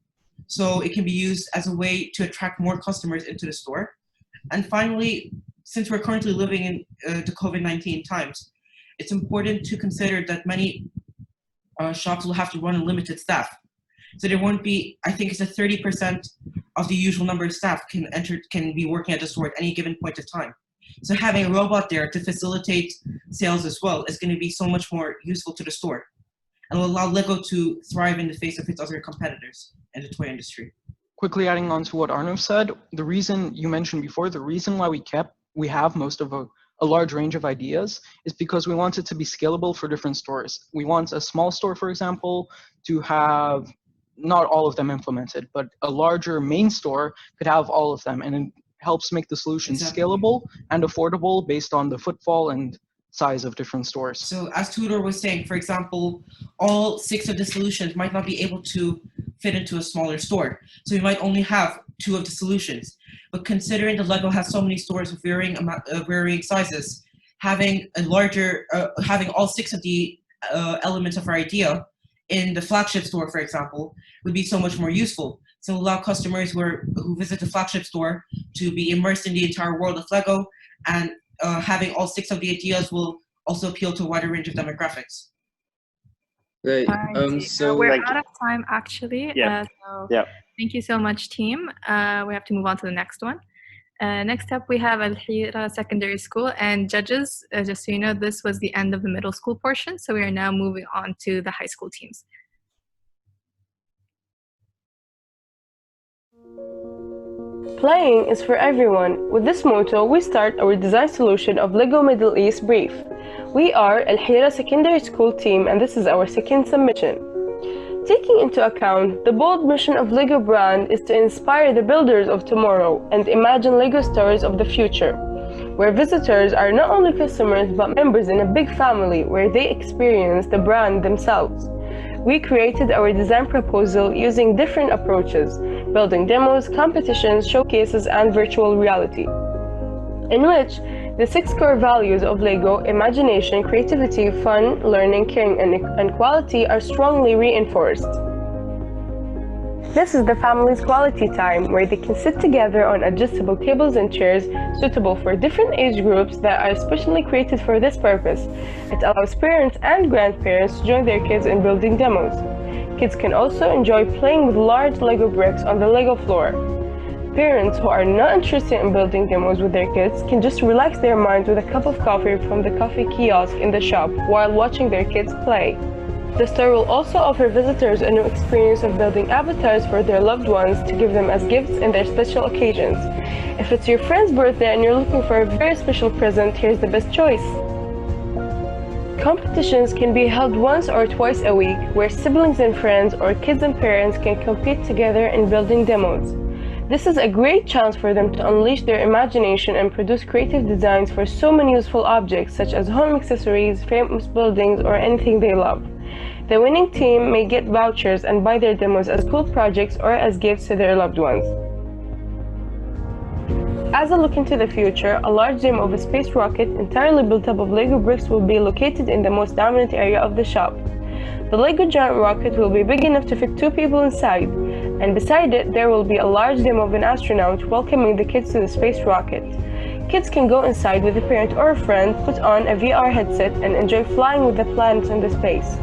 So it can be used as a way to attract more customers into the store. And finally, since we're currently living in the COVID-19 times, it's important to consider that many shops will have to run a limited staff. So there won't be, I think it's a 30% of the usual number of staff can be working at the store at any given point of time. So having a robot there to facilitate sales as well is going to be so much more useful to the store and will allow Lego to thrive in the face of its other competitors in the toy industry. Quickly adding on to what Arnav said, the reason you mentioned before, the reason why we have most of a large range of ideas is because we want it to be scalable for different stores. We want a small store, for example, to have not all of them implemented, but a larger main store could have all of them, and it helps make the solution scalable and affordable based on the footfall and size of different stores. So as Tudor was saying, for example, all 6 of the solutions might not be able to fit into a smaller store. So we might only have 2 of the solutions. But considering that Lego has so many stores of varying sizes, having a larger, having all 6 of the elements of our idea in the flagship store, for example, would be so much more useful. So allow customers who visit the flagship store to be immersed in the entire world of Lego, and having all 6 of the ideas will also appeal to a wider range of demographics. Right. So we're out of time, actually. Yeah. Thank you so much, team. We have to move on to the next one. Next up, we have Al Hira Secondary School, and judges, just so you know, this was the end of the middle school portion, so we are now moving on to the high school teams. Playing is for everyone. With this motto, we start our design solution of LEGO Middle East brief. We are Al Hira Secondary School team, and this is our second submission. Taking into account the bold mission of LEGO brand is to inspire the builders of tomorrow and imagine LEGO stories of the future, where visitors are not only customers but members in a big family where they experience the brand themselves. We created our design proposal using different approaches, building demos, competitions, showcases, and virtual reality, in which the 6 core values of LEGO, imagination, creativity, fun, learning, caring, and quality, are strongly reinforced. This is the family's quality time, where they can sit together on adjustable tables and chairs suitable for different age groups that are specially created for this purpose. It allows parents and grandparents to join their kids in building demos. Kids can also enjoy playing with large LEGO bricks on the LEGO floor. Parents who are not interested in building demos with their kids can just relax their minds with a cup of coffee from the coffee kiosk in the shop while watching their kids play. The store will also offer visitors a new experience of building avatars for their loved ones to give them as gifts in their special occasions. If it's your friend's birthday and you're looking for a very special present, here's the best choice. Competitions can be held once or twice a week, where siblings and friends or kids and parents can compete together in building demos. This is a great chance for them to unleash their imagination and produce creative designs for so many useful objects such as home accessories, famous buildings, or anything they love. The winning team may get vouchers and buy their demos as cool projects or as gifts to their loved ones. As a look into the future, a large demo of a space rocket entirely built up of LEGO bricks will be located in the most dominant area of the shop. The LEGO giant rocket will be big enough to fit 2 people inside, and beside it there will be a large demo of an astronaut welcoming the kids to the space rocket. Kids can go inside with a parent or a friend, put on a VR headset, and enjoy flying with the planets in the space.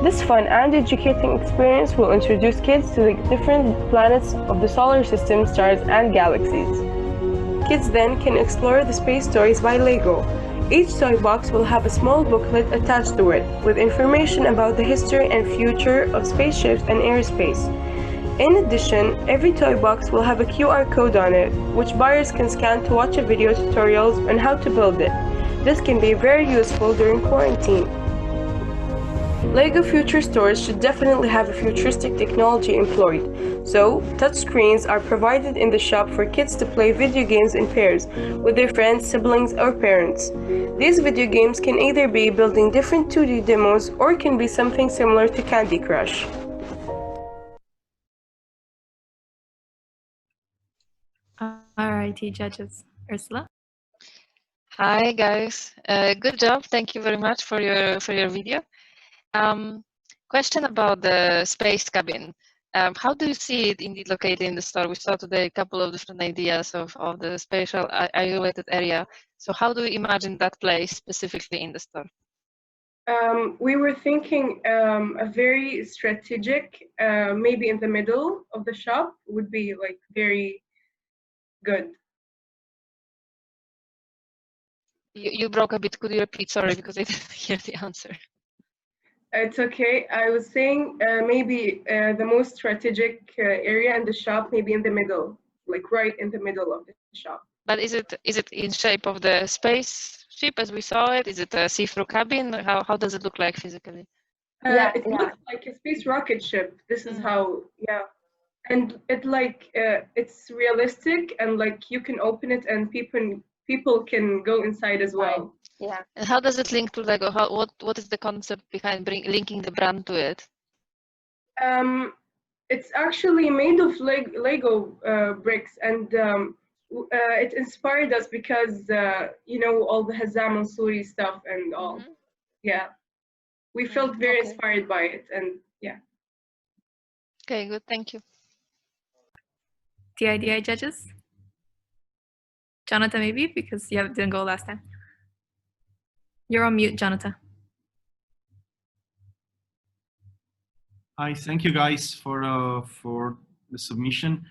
This fun and educating experience will introduce kids to the different planets of the solar system, stars, and galaxies. Kids then can explore the space stories by LEGO. Each toy box will have a small booklet attached to it, with information about the history and future of spaceships and aerospace. In addition, every toy box will have a QR code on it, which buyers can scan to watch a video tutorials on how to build it. This can be very useful during quarantine. LEGO future stores should definitely have a futuristic technology employed, so touchscreens are provided in the shop for kids to play video games in pairs with their friends, siblings, or parents. These video games can either be building different 2D demos or can be something similar to Candy Crush. Alrighty, judges. Ursula? Hi guys, good job. Thank you very much for your video. Question about the space cabin. How do you see it indeed located in the store? We saw today a couple of different ideas of the spatial isolated area. So how do you imagine that place specifically in the store? We were thinking a very strategic, maybe in the middle of the shop would be like very good. You broke a bit. Could you repeat? Sorry, because I didn't hear the answer. It's okay. I was saying maybe the most strategic area in the shop, maybe in the middle, like right in the middle of the shop. But is it in shape of the spaceship as we saw it? Is it a see-through cabin? How does it look like physically? It looks like a space rocket ship. This is how, yeah. And it like it's realistic, and like you can open it and people can go inside as well. Yeah. And how does it link to LEGO? What is the concept behind linking the brand to it? It's actually made of Lego bricks, and it inspired us because you know, all the Hazam Mansouri stuff and all. Yeah, we felt very inspired by it, and yeah. Okay, good. Thank you. DIDI judges? Jonathan, maybe, because you didn't go last time. You're on mute, Jonathan. Hi, thank you guys for the submission.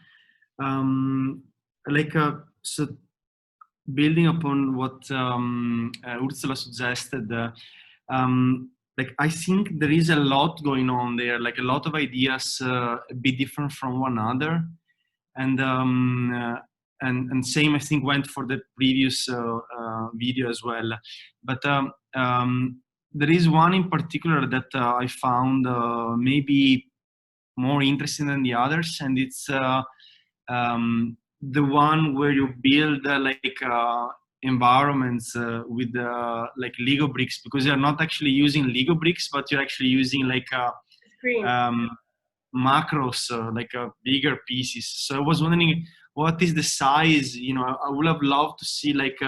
So building upon what Ursula suggested, I think there is a lot going on there, like a lot of ideas a bit different from one another. and same I think went for the previous video as well. But there is one in particular that I found maybe more interesting than the others, and it's the one where you build environments with like Lego bricks, because you're not actually using Lego bricks, but you're actually using like macros, like bigger pieces. So I was wondering, what is the size? You know, I would have loved to see like,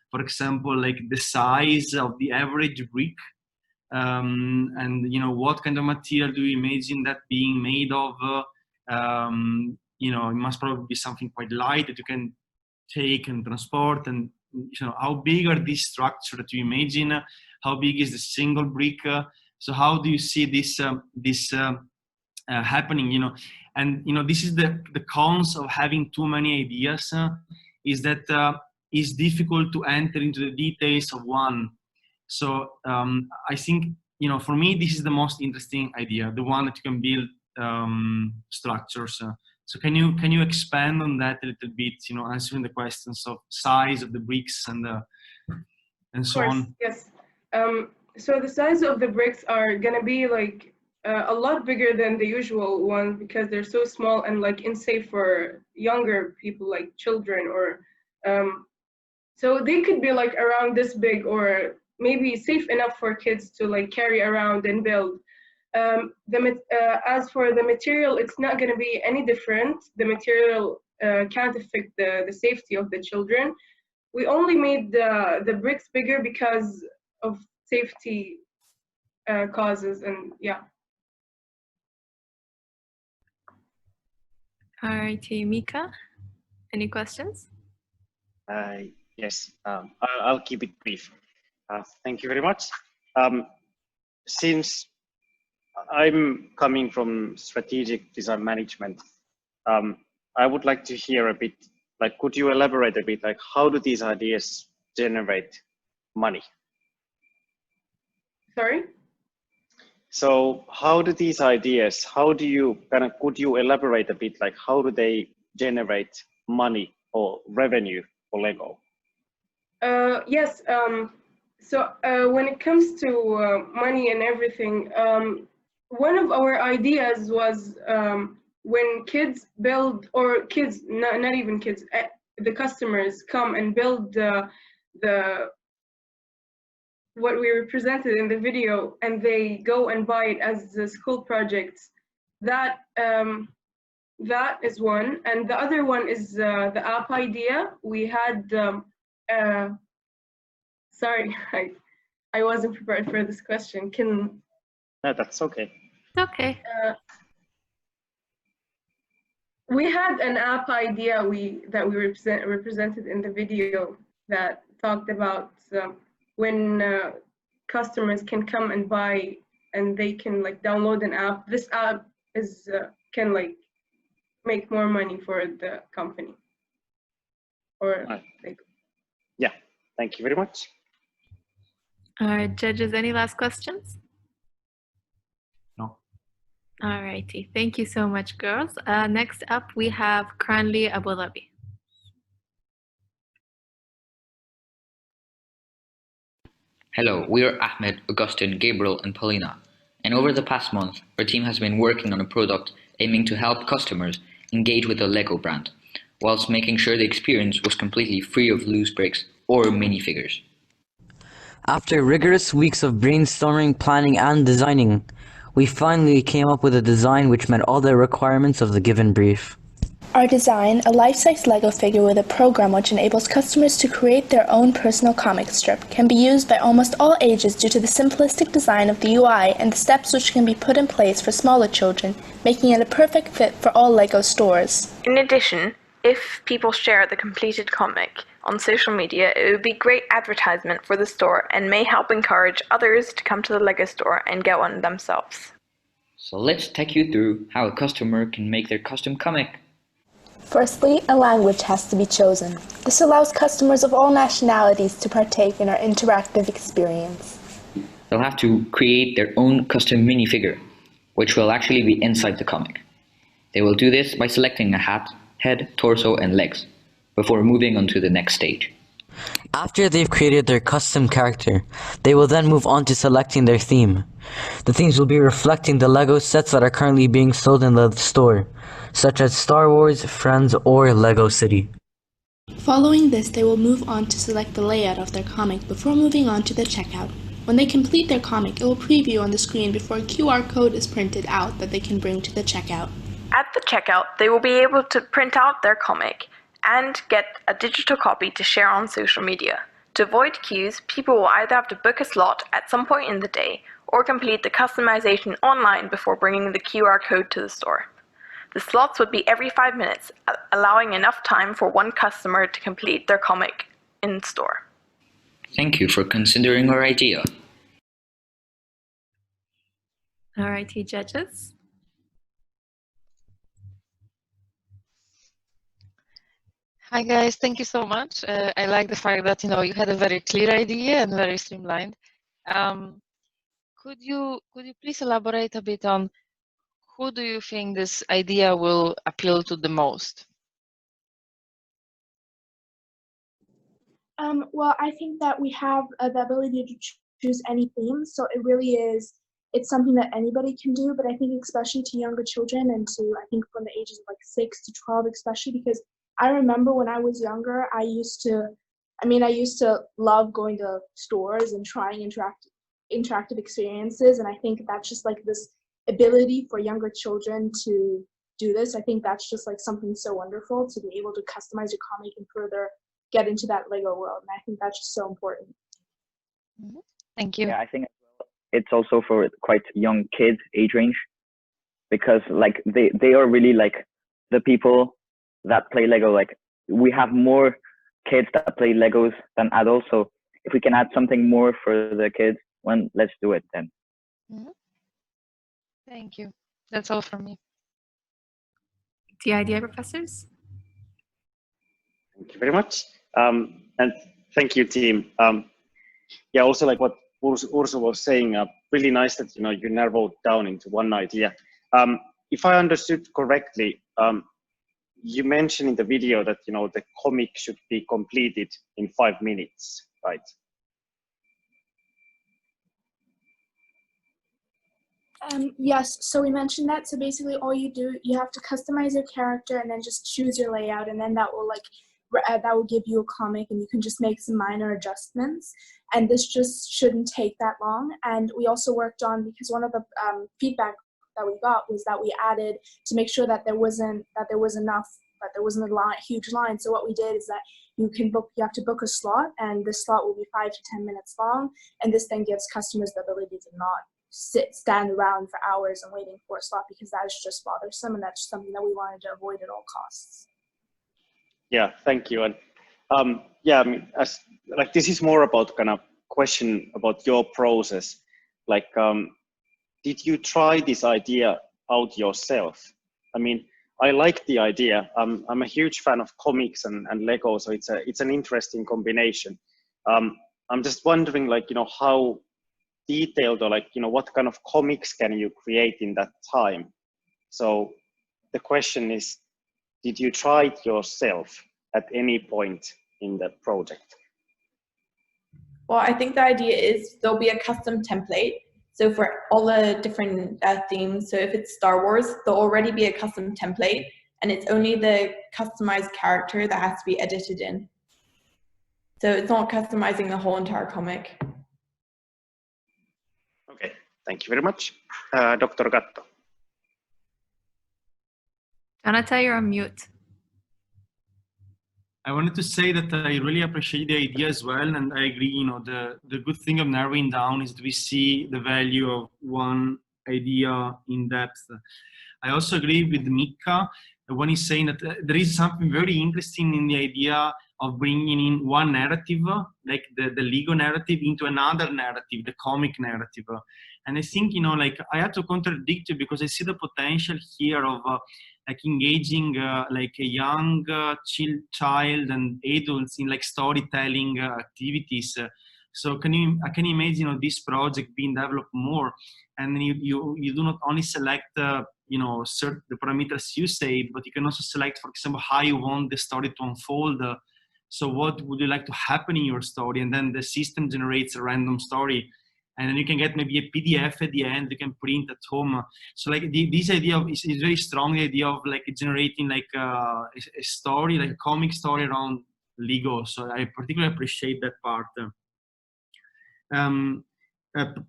for example, like the size of the average brick, and you know, what kind of material do you imagine that being made of? You know, it must probably be something quite light that you can take and transport, and you know, how big are these structures that you imagine? How big is the single brick? So how do you see this happening? You know, and you know, this is the cons of having too many ideas, is that it's difficult to enter into the details of one. So I think, you know, for me, this is the most interesting idea, the one that you can build structures. So can you expand on that a little bit? You know, answering the questions of size of the bricks and so on. Yes. So the size of the bricks are gonna be like a lot bigger than the usual one, because they're so small and like unsafe for younger people, like children, or so they could be like around this big, or maybe safe enough for kids to like carry around and build. As for the material, it's not going to be any different. The material can't affect the safety of the children. We only made the bricks bigger because of safety causes, and yeah. All righty, Mika, any questions? Yes, I'll keep it brief. Thank you very much. Since I'm coming from strategic design management, I would like to hear a bit, like, could you elaborate a bit, like, how do these ideas generate money? Sorry? So how do these ideas, could you elaborate a bit, like, how do they generate money or revenue for Lego? Yes, so when it comes to money and everything, one of our ideas was when kids build, or kids, not even kids, the customers come and build what we represented in the video, and they go and buy it as the school projects. That is one, and the other one is the app idea. We had sorry, I wasn't prepared for this question. No, that's okay. It's okay. We had an app idea that we represented in the video that talked about when customers can come and buy, and they can like download an app. This app is can like make more money for the company. Or like, yeah, thank you very much. All right, judges, any last questions? No. All righty, thank you so much, girls. Next up, we have Cranley Abu Dhabi. Hello, we are Ahmed, Augustine, Gabriel, and Paulina. And over the past month, our team has been working on a product aiming to help customers engage with the Lego brand, whilst making sure the experience was completely free of loose bricks or minifigures. After rigorous weeks of brainstorming, planning, and designing, we finally came up with a design which met all the requirements of the given brief. Our design, a life-size Lego figure with a program which enables customers to create their own personal comic strip, can be used by almost all ages due to the simplistic design of the UI and the steps which can be put in place for smaller children, making it a perfect fit for all Lego stores. In addition, if people share the completed comic on social media, it would be great advertisement for the store and may help encourage others to come to the Lego store and get one themselves. So let's take you through how a customer can make their custom comic. Firstly, a language has to be chosen. This allows customers of all nationalities to partake in our interactive experience. They'll have to create their own custom minifigure, which will actually be inside the comic. They will do this by selecting a hat, head, torso, and legs, before moving on to the next stage. After they've created their custom character, they will then move on to selecting their theme. The themes will be reflecting the LEGO sets that are currently being sold in the store, such as Star Wars, Friends, or LEGO City. Following this, they will move on to select the layout of their comic before moving on to the checkout. When they complete their comic, it will preview on the screen before a QR code is printed out that they can bring to the checkout. At the checkout, they will be able to print out their comic and get a digital copy to share on social media. To avoid queues, people will either have to book a slot at some point in the day or complete the customization online before bringing the QR code to the store. The slots would be every 5 minutes, allowing enough time for one customer to complete their comic in store. Thank you for considering our idea. Alrighty, judges. Hi guys, thank you so much. I like the fact that you had a very clear idea and very streamlined. Could you please elaborate a bit on who do you think this idea will appeal to the most? Well, I think that we have the ability to choose any theme, so it's something that anybody can do, but I think especially to younger children and I think from the ages of like 6 to 12 especially, because I remember when I was younger, I used to love going to stores and trying interactive experiences, and I think that's just like this ability for younger children to do this. I think that's just like something so wonderful to be able to customize your comic and further get into that LEGO world, and I think that's just so important. Thank you. Yeah, I think it's also for quite young kids age range, because like they are really like the people that play LEGO. Like we have more kids that play LEGOs than adults, so if we can add something more for the kids, let's do it then. Thank you. That's all from me. DIDI professors? Thank you very much. And thank you, team. Yeah, also like what Ursu was saying, really nice that you narrowed down into one idea. If I understood correctly, you mentioned in the video that the comic should be completed in 5 minutes, right? Yes, so we mentioned that. So basically all you do, you have to customize your character and then just choose your layout, and then that will give you a comic, and you can just make some minor adjustments, and this just shouldn't take that long. And we also worked on, because one of the feedback that we got was that we added to make sure that there wasn't a huge line. So what we did is that you have to book a slot, and this slot will be 5 to 10 minutes long, and this then gives customers the ability to not stand around for hours and waiting for a slot, because that is just bothersome, and that's something that we wanted to avoid at all costs. Yeah, thank you. And yeah, I mean, this is more about kind of question about your process. Like, did you try this idea out yourself? I mean, I like the idea. I'm a huge fan of comics and Lego, so it's an interesting combination. I'm just wondering, like, how detailed, or like, what kind of comics can you create in that time? So the question is, did you try it yourself at any point in the project? Well, I think the idea is there'll be a custom template. So for all the different themes, so if it's Star Wars, there'll already be a custom template, and it's only the customized character that has to be edited in. So it's not customizing the whole entire comic. Okay, thank you very much. Dr. Gatto. Jonathan, you're on mute. I wanted to say that I really appreciate the idea as well, and I agree, the good thing of narrowing down is that we see the value of one idea in depth. I also agree with Mika when he's saying that there is something very interesting in the idea of bringing in one narrative, like the LEGO narrative, into another narrative, the comic narrative. And I think, like, I have to contradict you, because I see the potential here of like engaging like a young child and adults in like storytelling activities. So I can imagine this project being developed more, and you do not only select set the parameters you say, but you can also select, for example, how you want the story to unfold. So what would you like to happen in your story? And then the system generates a random story. And then you can get maybe a PDF at the end you can print at home. So like this idea is very strong, the idea of like generating like a story, like a comic story around Lego. So I particularly appreciate that part.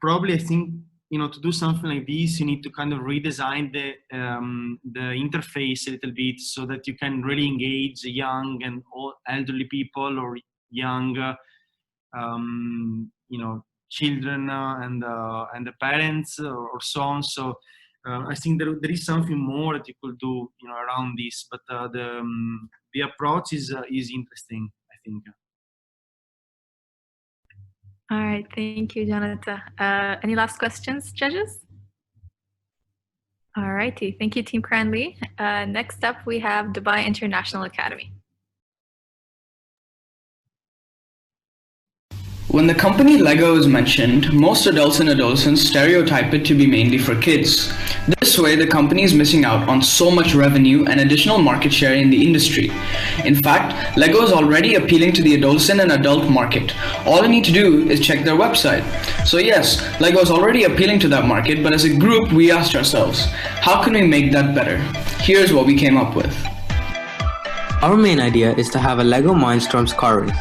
Probably I think, to do something like this, you need to kind of redesign the interface a little bit so that you can really engage young and old elderly people or young, children and the parents or so on. So I think there is something more that you could do, around this. But the approach is interesting, I think. All right, thank you, Jonathan. Any last questions, judges? All righty, thank you, Team Cranley. Next up, we have Dubai International Academy. When the company Lego is mentioned, most adults and adolescents stereotype it to be mainly for kids. This way, the company is missing out on so much revenue and additional market share in the industry. In fact, Lego is already appealing to the adolescent and adult market. All you need to do is check their website. So yes, Lego is already appealing to that market, but as a group, we asked ourselves, how can we make that better? Here's what we came up with. Our main idea is to have a Lego Mindstorms car race.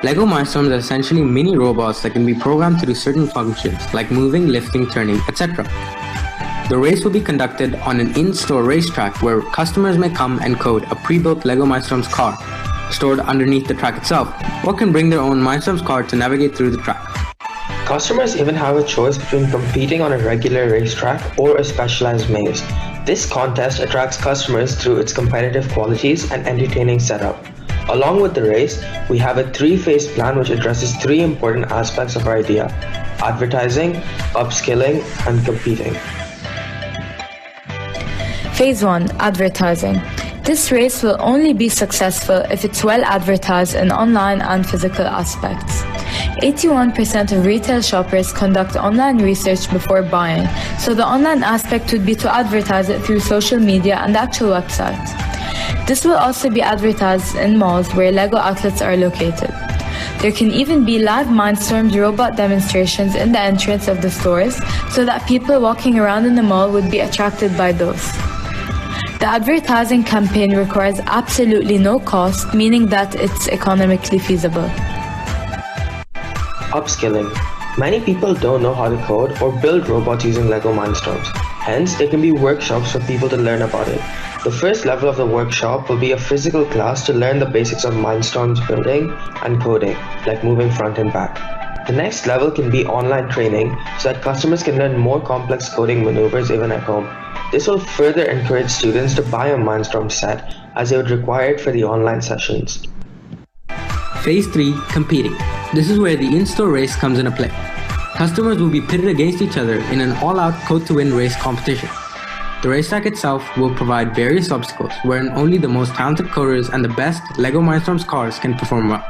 Lego Mindstorms are essentially mini robots that can be programmed to do certain functions like moving, lifting, turning, etc. The race will be conducted on an in-store racetrack where customers may come and code a pre-built Lego Mindstorms car stored underneath the track itself, or can bring their own Mindstorms car to navigate through the track. Customers even have a choice between competing on a regular racetrack or a specialized maze. This contest attracts customers through its competitive qualities and entertaining setup. Along with the race, we have a three-phase plan which addresses three important aspects of our idea: advertising, upskilling, and competing. Phase 1. Advertising. This race will only be successful if it's well advertised in online and physical aspects. 81% of retail shoppers conduct online research before buying, so the online aspect would be to advertise it through social media and the actual website. This will also be advertised in malls where Lego outlets are located. There can even be live Mindstorms robot demonstrations in the entrance of the stores so that people walking around in the mall would be attracted by those. The advertising campaign requires absolutely no cost, meaning that it's economically feasible. Upskilling. Many people don't know how to code or build robots using Lego Mindstorms. Hence, there can be workshops for people to learn about it. The first level of the workshop will be a physical class to learn the basics of Mindstorms building and coding, like moving front and back. The next level can be online training so that customers can learn more complex coding maneuvers even at home. This will further encourage students to buy a Mindstorm set as they would require it for the online sessions. Phase 3. Competing. This is where the in-store race comes into play. Customers will be pitted against each other in an all-out code-to-win race competition. The racetrack itself will provide various obstacles wherein only the most talented coders and the best Lego Mindstorms cars can perform well.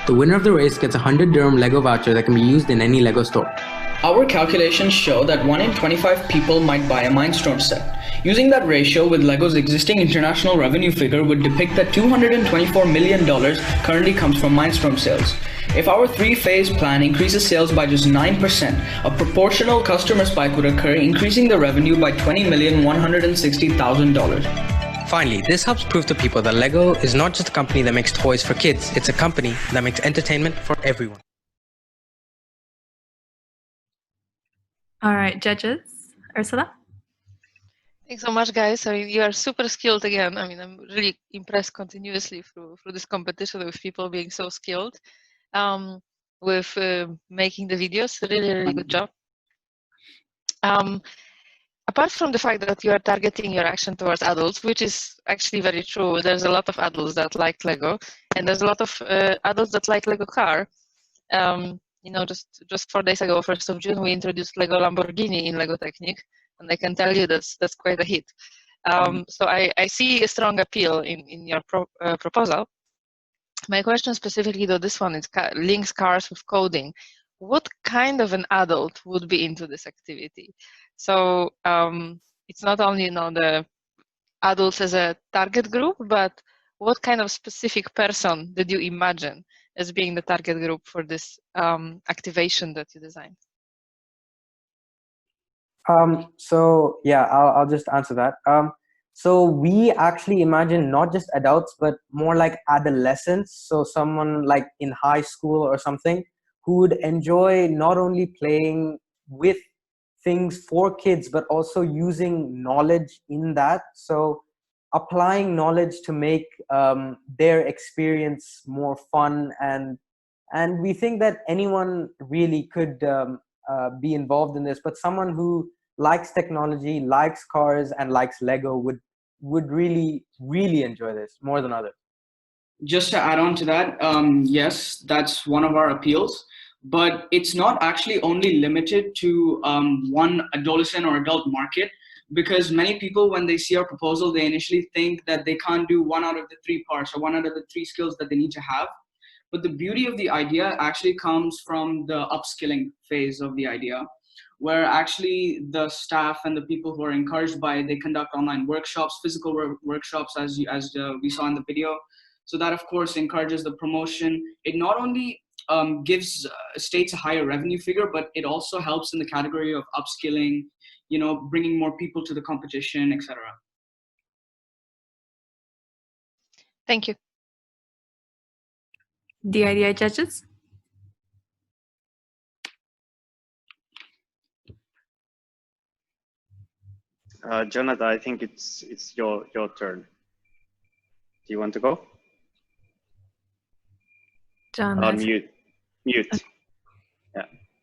The winner of the race gets a 100 dirham Lego voucher that can be used in any Lego store. Our calculations show that 1 in 25 people might buy a Mindstorm set. Using that ratio with Lego's existing international revenue figure would depict that $224 million currently comes from Mindstorm sales. If our three-phase plan increases sales by just 9%, a proportional customer spike would occur, increasing the revenue by $20,160,000. Finally, this helps prove to people that Lego is not just a company that makes toys for kids, it's a company that makes entertainment for everyone. All right, judges. Ursula? Thanks so much, guys. I mean, you are super skilled again. I mean, I'm really impressed continuously through this competition with people being so skilled with making the videos. Really, really good job. Apart from the fact that you are targeting your action towards adults, which is actually very true, there's a lot of adults that like Lego, and there's a lot of adults that like Lego car. You know, just 4 days ago, 1st of June, we introduced Lego Lamborghini in Lego Technic, and I can tell you that's quite a hit. So I see a strong appeal in your proposal. My question specifically, though, this one is links cars with coding. What kind of an adult would be into this activity? So it's not only the adults as a target group, but what kind of specific person did you imagine as being the target group for this activation that you designed? So yeah, I'll just answer that. So we actually imagine not just adults, but more like adolescents. So someone like in high school or something who would enjoy not only playing with things for kids, but also using knowledge in that. So applying knowledge to make their experience more fun, and we think that anyone really could be involved in this, but someone who likes technology, likes cars, and likes Lego would really enjoy this more than others. Just to add on to that, yes, that's one of our appeals, but it's not actually only limited to one adolescent or adult market, because many people, when they see our proposal, they initially think that they can't do one out of the three parts or one out of the three skills that they need to have. But the beauty of the idea actually comes from the upskilling phase of the idea, where actually the staff and the people who are encouraged by it, they conduct online workshops, physical workshops, as we saw in the video. So that, of course, encourages the promotion. It not only gives states a higher revenue figure, but it also helps in the category of upskilling, bringing more people to the competition, etc. Thank you. DIDI judges? Jonathan, I think it's your turn. Do you want to go? John, mute. Yeah,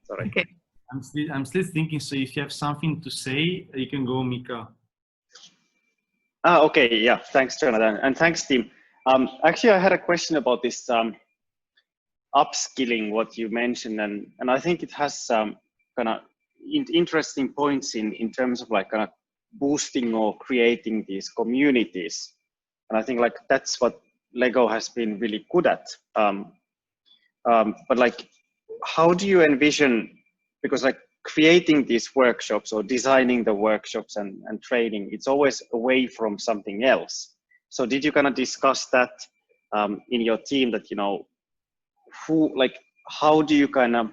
sorry. Okay. I'm still thinking. So if you have something to say, you can go, Mika. Okay. Yeah. Thanks, Jonathan, and thanks, team. Actually, I had a question about this upskilling, what you mentioned, and I think it has kind of interesting points in terms of like kind of boosting or creating these communities, and I think like that's what Lego has been really good at. But like, how do you envision, because like creating these workshops or designing the workshops and training, it's always away from something else. So did you kind of discuss that in your team, that how do you kind of,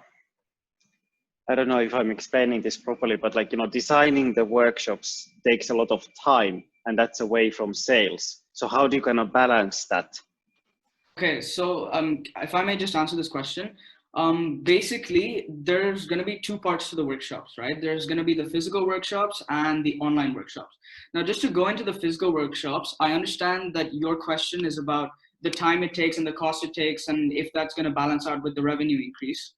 I don't know if I'm explaining this properly, but like, designing the workshops takes a lot of time, and that's away from sales. So how do you kind of balance that? Okay, so if I may just answer this question, basically there's going to be two parts to the workshops, right? There's going to be the physical workshops and the online workshops. Now, just to go into the physical workshops, I understand that your question is about the time it takes and the cost it takes, and if that's going to balance out with the revenue increase.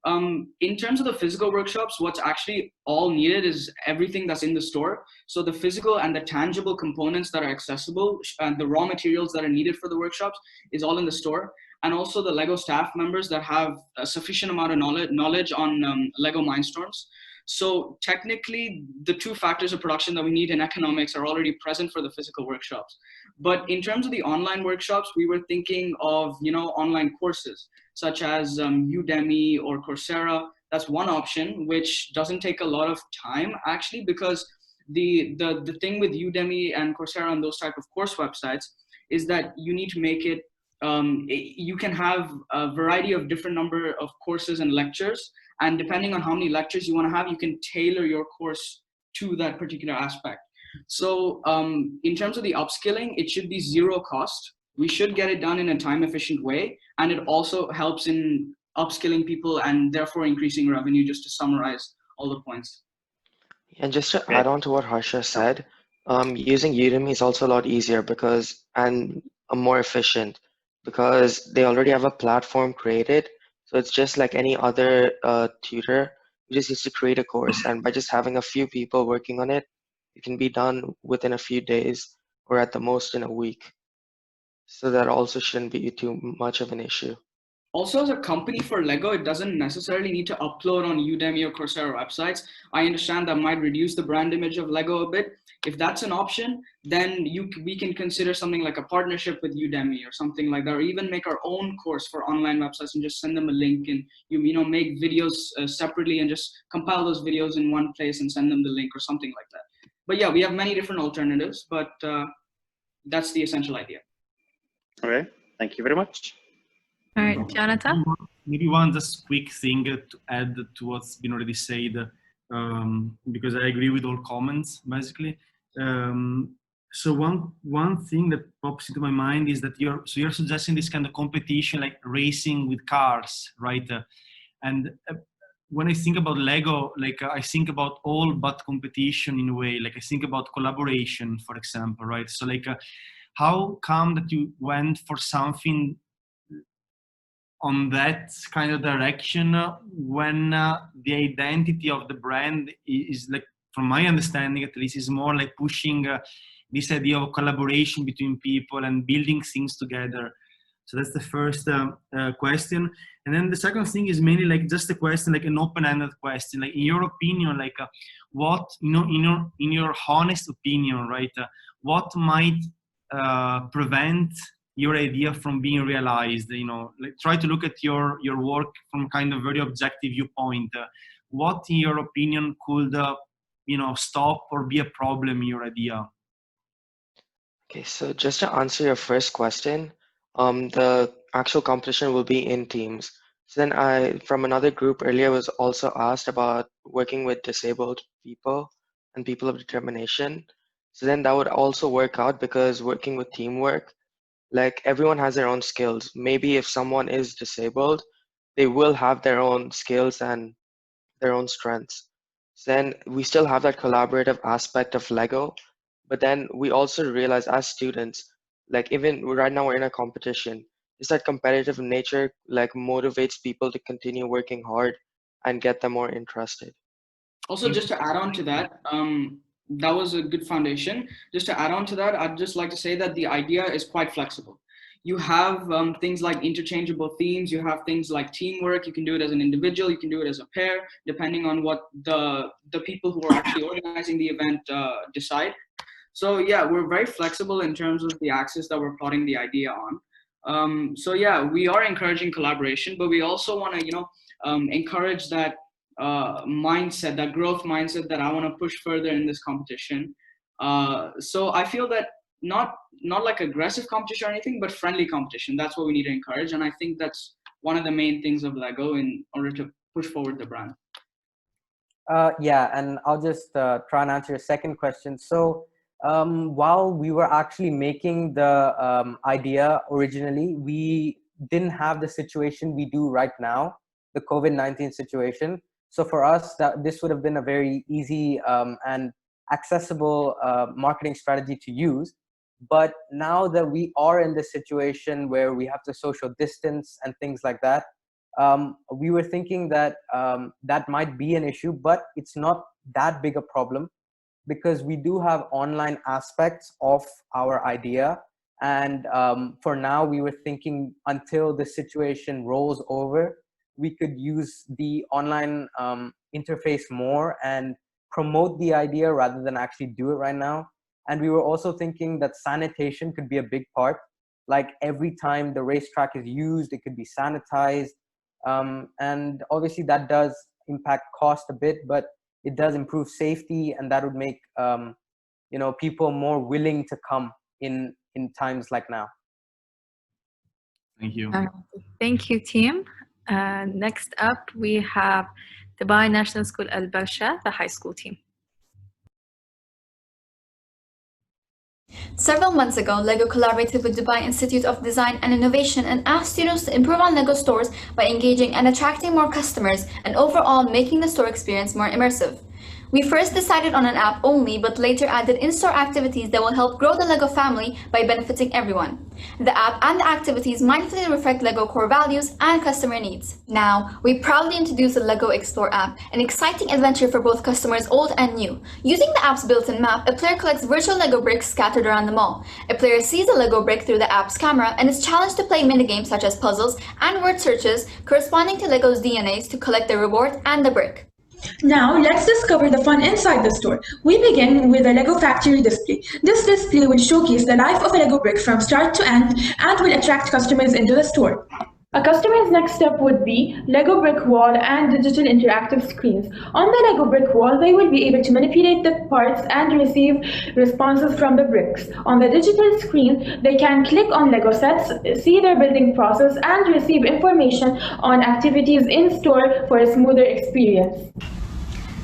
In terms of the physical workshops, what's actually all needed is everything that's in the store. So the physical and the tangible components that are accessible and the raw materials that are needed for the workshops is all in the store. And also the Lego staff members that have a sufficient amount of knowledge on Lego Mindstorms. So technically, the two factors of production that we need in economics are already present for the physical workshops. But in terms of the online workshops, we were thinking of, online courses such as Udemy or Coursera. That's one option, which doesn't take a lot of time actually, because the thing with Udemy and Coursera and those type of course websites is that you need to make it, you can have a variety of different number of courses and lectures, and depending on how many lectures you want to have, you can tailor your course to that particular aspect. So in terms of the upskilling, it should be zero cost. We should get it done in a time efficient way, and it also helps in upskilling people and therefore increasing revenue, just to summarize all the points. And just to add on to what Harsha said, using Udemy is also a lot easier and more efficient, because they already have a platform created. So it's just like any other tutor. You just need to create a course, and by just having a few people working on it, it can be done within a few days or at the most in a week. So that also shouldn't be too much of an issue. Also, as a company for Lego, it doesn't necessarily need to upload on Udemy or Coursera websites. I understand that might reduce the brand image of Lego a bit. If that's an option, then we can consider something like a partnership with Udemy or something like that, or even make our own course for online websites and just send them a link, and make videos separately and just compile those videos in one place and send them the link or something like that. But yeah, we have many different alternatives, but that's the essential idea. All right, thank you very much. All right, Jonathan? Maybe one just quick thing to add to what's been already said, because I agree with all comments, basically. So one thing that pops into my mind is that you're suggesting this kind of competition, like racing with cars, right? And when I think about Lego, like I think about all but competition in a way. Like I think about collaboration, for example, right? So like, how come that you went for something on that kind of direction when the identity of the brand is, like, from my understanding at least, is more like pushing this idea of collaboration between people and building things together. So that's the first question. And then the second thing is mainly like just a question, like an open-ended question. Like in your opinion, like what, in your honest opinion, right? What might prevent your idea from being realized? Like try to look at your work from kind of very objective viewpoint. What, in your opinion, could stop or be a problem in your idea? Okay, so just to answer your first question, the actual competition will be in teams. So then I, from another group earlier, was also asked about working with disabled people and people of determination. So then that would also work out, because working with teamwork, like everyone has their own skills. Maybe if someone is disabled, they will have their own skills and their own strengths. So then we still have that collaborative aspect of Lego, but then we also realize as students, like even right now we're in a competition, is that competitive nature like motivates people to continue working hard and get them more interested. Also, just to add on to that, that was a good foundation. Just to add on to that, I'd just like to say that the idea is quite flexible. You have things like interchangeable themes. You have things like teamwork. You can do it as an individual. You can do it as a pair, depending on what the people who are actually organizing the event decide. So yeah, we're very flexible in terms of the axis that we're plotting the idea on. So yeah, we are encouraging collaboration, but we also want to, encourage that mindset, that growth mindset that I want to push further in this competition. So I feel that not like aggressive competition or anything, but friendly competition. That's what we need to encourage. And I think that's one of the main things of Lego in order to push forward the brand. Yeah, and I'll just try and answer your second question. So while we were actually making the idea originally, we didn't have the situation we do right now, the COVID-19 situation. So for us, this would have been a very easy and accessible marketing strategy to use. But now that we are in this situation where we have to social distance and things like that, we were thinking that that might be an issue, but it's not that big a problem, because we do have online aspects of our idea. And for now, we were thinking until the situation rolls over, we could use the online interface more and promote the idea rather than actually do it right now. And we were also thinking that sanitation could be a big part. Like every time the racetrack is used, it could be sanitized. And obviously that does impact cost a bit, but it does improve safety, and that would make people more willing to come in times like now. Thank you. Thank you, team. Next up, we have Dubai National School Al Barsha, the high school team. Several months ago, LEGO collaborated with Dubai Institute of Design and Innovation and asked students to improve on LEGO stores by engaging and attracting more customers and overall making the store experience more immersive. We first decided on an app only, but later added in-store activities that will help grow the LEGO family by benefiting everyone. The app and the activities mindfully reflect LEGO core values and customer needs. Now, we proudly introduce the LEGO Explore app, an exciting adventure for both customers old and new. Using the app's built-in map, a player collects virtual LEGO bricks scattered around the mall. A player sees a LEGO brick through the app's camera and is challenged to play minigames such as puzzles and word searches corresponding to LEGO's DNAs to collect the reward and the brick. Now, let's discover the fun inside the store. We begin with a LEGO factory display. This display will showcase the life of a LEGO brick from start to end and will attract customers into the store. A customer's next step would be Lego brick wall and digital interactive screens. On the Lego brick wall, they will be able to manipulate the parts and receive responses from the bricks. On the digital screen, they can click on Lego sets, see their building process, and receive information on activities in store for a smoother experience.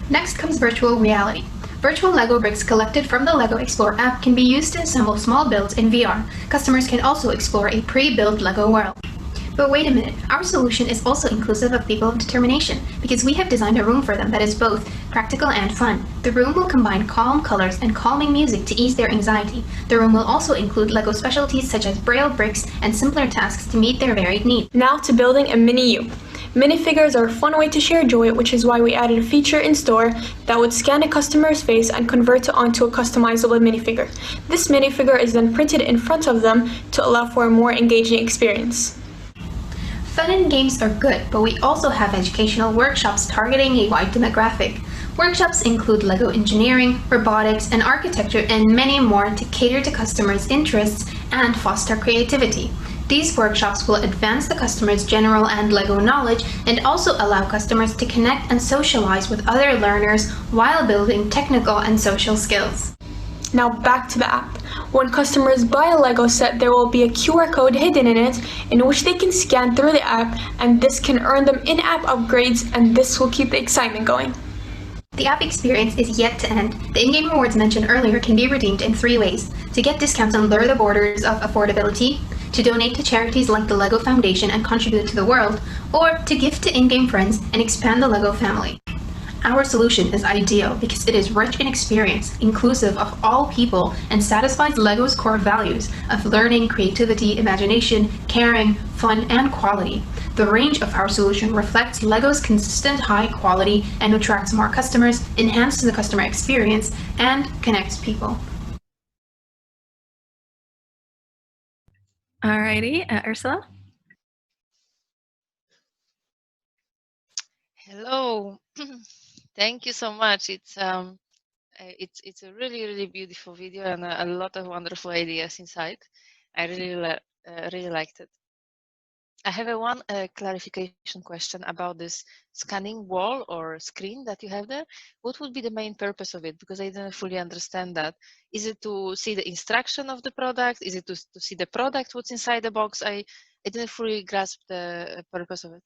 Next comes virtual reality. Virtual Lego bricks collected from the Lego Explore app can be used to assemble small builds in VR. Customers can also explore a pre-built Lego world. But wait a minute, our solution is also inclusive of people of determination, because we have designed a room for them that is both practical and fun. The room will combine calm colors and calming music to ease their anxiety. The room will also include Lego specialties such as braille bricks and simpler tasks to meet their varied needs. Now to building a mini you. Minifigures are a fun way to share joy, which is why we added a feature in store that would scan a customer's face and convert it onto a customizable minifigure. This minifigure is then printed in front of them to allow for a more engaging experience. Fun and games are good, but we also have educational workshops targeting a wide demographic. Workshops include Lego engineering, robotics, and architecture, and many more to cater to customers' interests and foster creativity. These workshops will advance the customer's general and Lego knowledge and also allow customers to connect and socialize with other learners while building technical and social skills. Now back to the app. When customers buy a Lego set, there will be a QR code hidden in it in which they can scan through the app, and this can earn them in-app upgrades, and this will keep the excitement going. The app experience is yet to end. The in-game rewards mentioned earlier can be redeemed in 3 ways: to get discounts and blur the borders of affordability, to donate to charities like the Lego Foundation and contribute to the world, or to gift to in-game friends and expand the Lego family. Our solution is ideal because it is rich in experience, inclusive of all people, and satisfies Lego's core values of learning, creativity, imagination, caring, fun, and quality. The range of our solution reflects Lego's consistent high quality and attracts more customers, enhances the customer experience, and connects people. Alrighty, Ursula? Hello. Thank you so much. It's a really beautiful video and a lot of wonderful ideas inside. I really liked it. I have one clarification question about this scanning wall or screen that you have there. What would be the main purpose of it? Because I didn't fully understand that. Is it to see the instruction of the product? Is it to see the product, what's inside the box? I didn't fully grasp the purpose of it.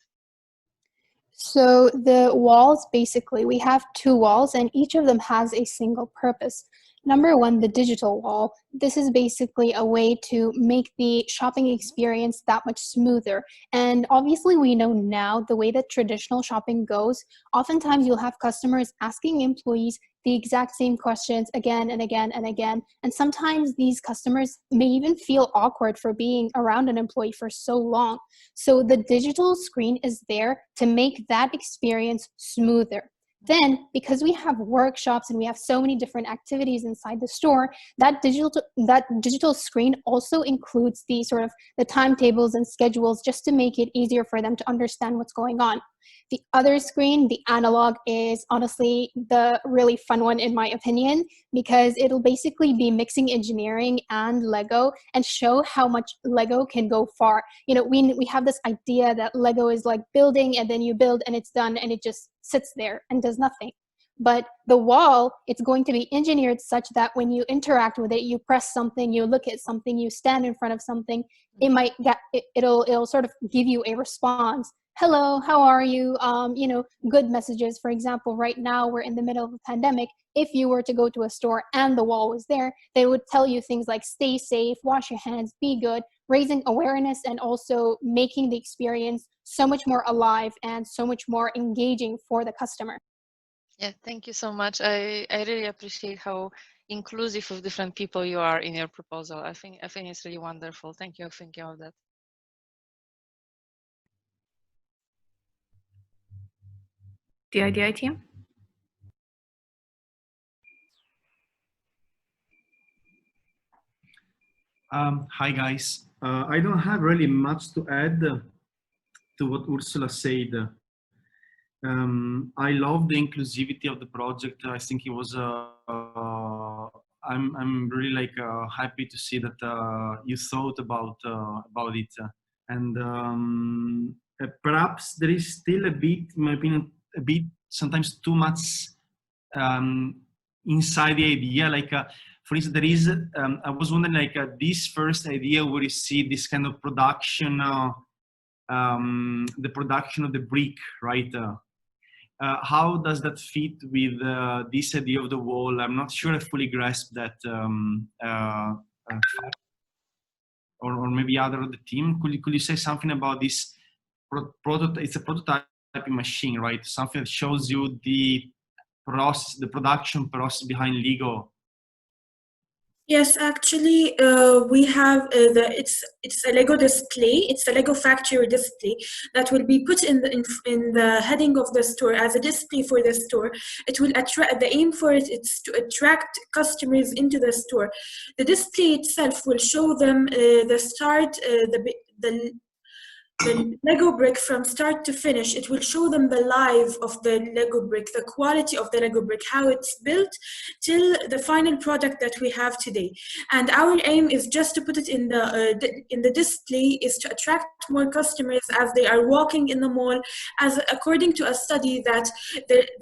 So the walls, basically, we have 2 walls and each of them has a single purpose. Number 1, the digital wall. This is basically a way to make the shopping experience that much smoother. And obviously we know now the way that traditional shopping goes, oftentimes you'll have customers asking employees the exact same questions again and again and again. And sometimes these customers may even feel awkward for being around an employee for so long. So the digital screen is there to make that experience smoother. Then, because we have workshops and we have so many different activities inside the store, that digital screen also includes the timetables and schedules just to make it easier for them to understand what's going on. The other screen, the analog, is honestly the really fun one in my opinion, because it'll basically be mixing engineering and Lego and show how much Lego can go far. You know, we have this idea that Lego is like building and then you build and it's done and it just sits there and does nothing. But the wall, it's going to be engineered such that when you interact with it, you press something, you look at something, you stand in front of something, it'll sort of give you a response. Hello, how are you? You know, good messages. For example, right now we're in the middle of a pandemic. If you were to go to a store and the wall was there, they would tell you things like stay safe, wash your hands, be good, raising awareness and also making the experience so much more alive and so much more engaging for the customer. Yeah, thank you so much. I really appreciate how inclusive of different people you are in your proposal. I think it's really wonderful. Thank you for thinking of that. DIDI team? Hi guys. I don't have really much to add to what Ursula said. I love the inclusivity of the project. I think it was. I'm really happy to see that you thought about it. and perhaps there is still a bit, in my opinion, a bit sometimes too much inside the idea. Like, for instance, there is, I was wondering, like, this first idea where you see this kind of production, the production of the brick, right? How does that fit with this idea of the wall? I'm not sure I fully grasp that. Or maybe other of the team. Could you say something about this prototype? It's a prototyping machine, right? Something that shows you the process, the production process behind Lego. Yes, actually, we have it's a Lego display. It's a Lego factory display that will be put in the heading of the store as a display for the store. It will attract. The aim for it is to attract customers into the store. The display itself will show them the start, the Lego brick from start to finish. It will show them the life of the Lego brick, the quality of the Lego brick, how it's built till the final product that we have today. And our aim is just to put it in the display, is to attract more customers as they are walking in the mall. As according to a study that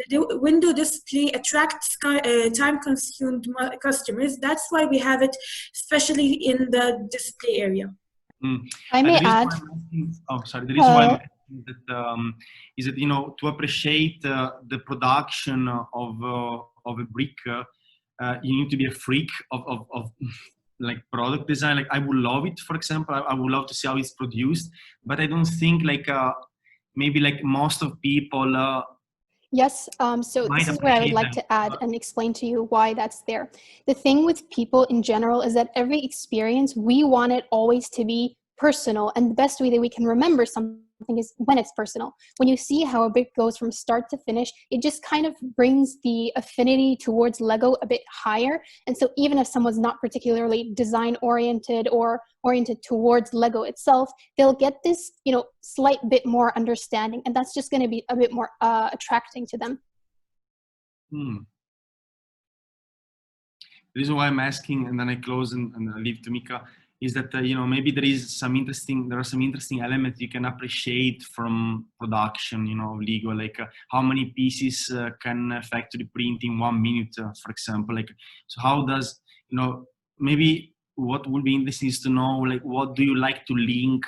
the window display attracts time-consumed customers. That's why we have it, especially in the display area. I may add. The reason why I'm asking that is that, you know, to appreciate the production of a brick, you need to be a freak of like product design. Like, I would love it, for example. I would love to see how it's produced, but I don't think like maybe like most of people. Yes, so this is where I would like to add and explain to you why that's there. The thing with people in general is that every experience, we want it always to be personal, and the best way that we can remember something is when it's personal. When you see how a brick goes from start to finish, it just kind of brings the affinity towards Lego a bit higher. And so even if someone's not particularly design oriented or oriented towards Lego itself, they'll get this, you know, slight bit more understanding, and that's just going to be a bit more attracting to them. The reason why I'm asking, and then I close and I leave to Mika, is that you know, maybe there are some interesting elements you can appreciate from production, you know, of Lego, like how many pieces can a factory print in 1 minute, for example. Like, so how does, you know, maybe what would be interesting is to know, like, what do you like to link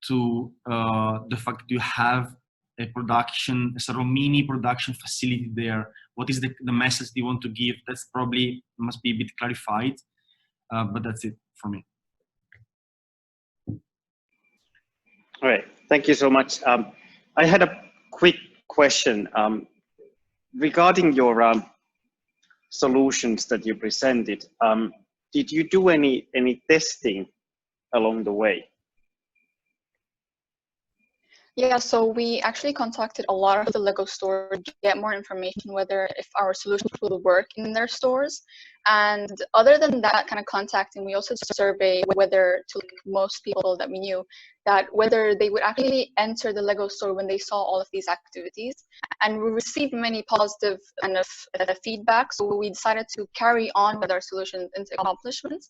to the fact that you have a production, a sort of mini production facility there? What is the message you want to give? That's probably must be a bit clarified, but that's it for me. All right, thank you so much. I had a quick question regarding your solutions that you presented. Did you do any testing along the way? Yeah, so we actually contacted a lot of the Lego stores to get more information whether if our solutions will work in their stores. And other than that kind of contacting, we also surveyed whether to most people that we knew that whether they would actually enter the Lego store when they saw all of these activities. And we received many positive kind of feedback, so we decided to carry on with our solutions into accomplishments.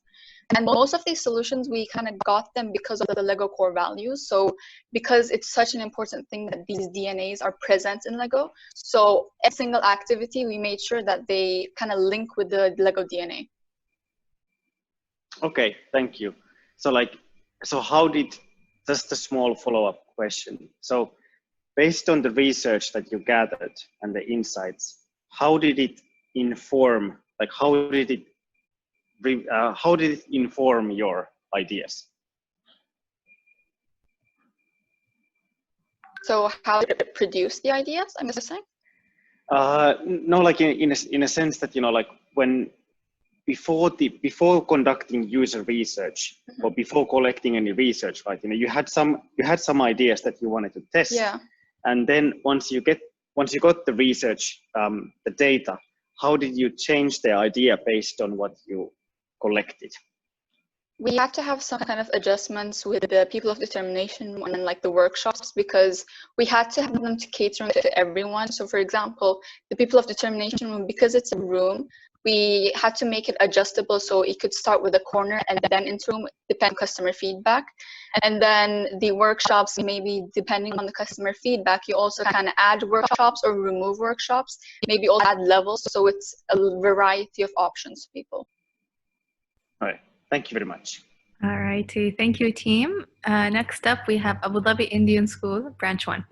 And most of these solutions, we kind of got them because of the Lego core values. So because it's such an important thing that these DNAs are present in Lego, so every single activity, we made sure that they kind of link with the Lego DNA. Okay, thank you. So like, so how did, just a small follow-up question. So based on the research that you gathered and the insights, how did it inform, like how did it inform your ideas? So how did it produce the ideas, I'm guessing? No, like in a sense that, you know, like when before conducting user research or before collecting any research, right? You know, you had some ideas that you wanted to test. Yeah. And then once you got the research, the data, how did you change the idea based on what you collected? We had to have some kind of adjustments with the people of determination and like the workshops, because we had to have them to cater to everyone. So for example, the people of determination, because it's a room, we had to make it adjustable so it could start with a corner and then into room, depending on customer feedback. And then the workshops, maybe depending on the customer feedback, you also kind of add workshops or remove workshops, maybe also add levels, so it's a variety of options for people. All right, thank you very much. All righty, thank you, team. Next up, we have Abu Dhabi Indian School, Branch 1.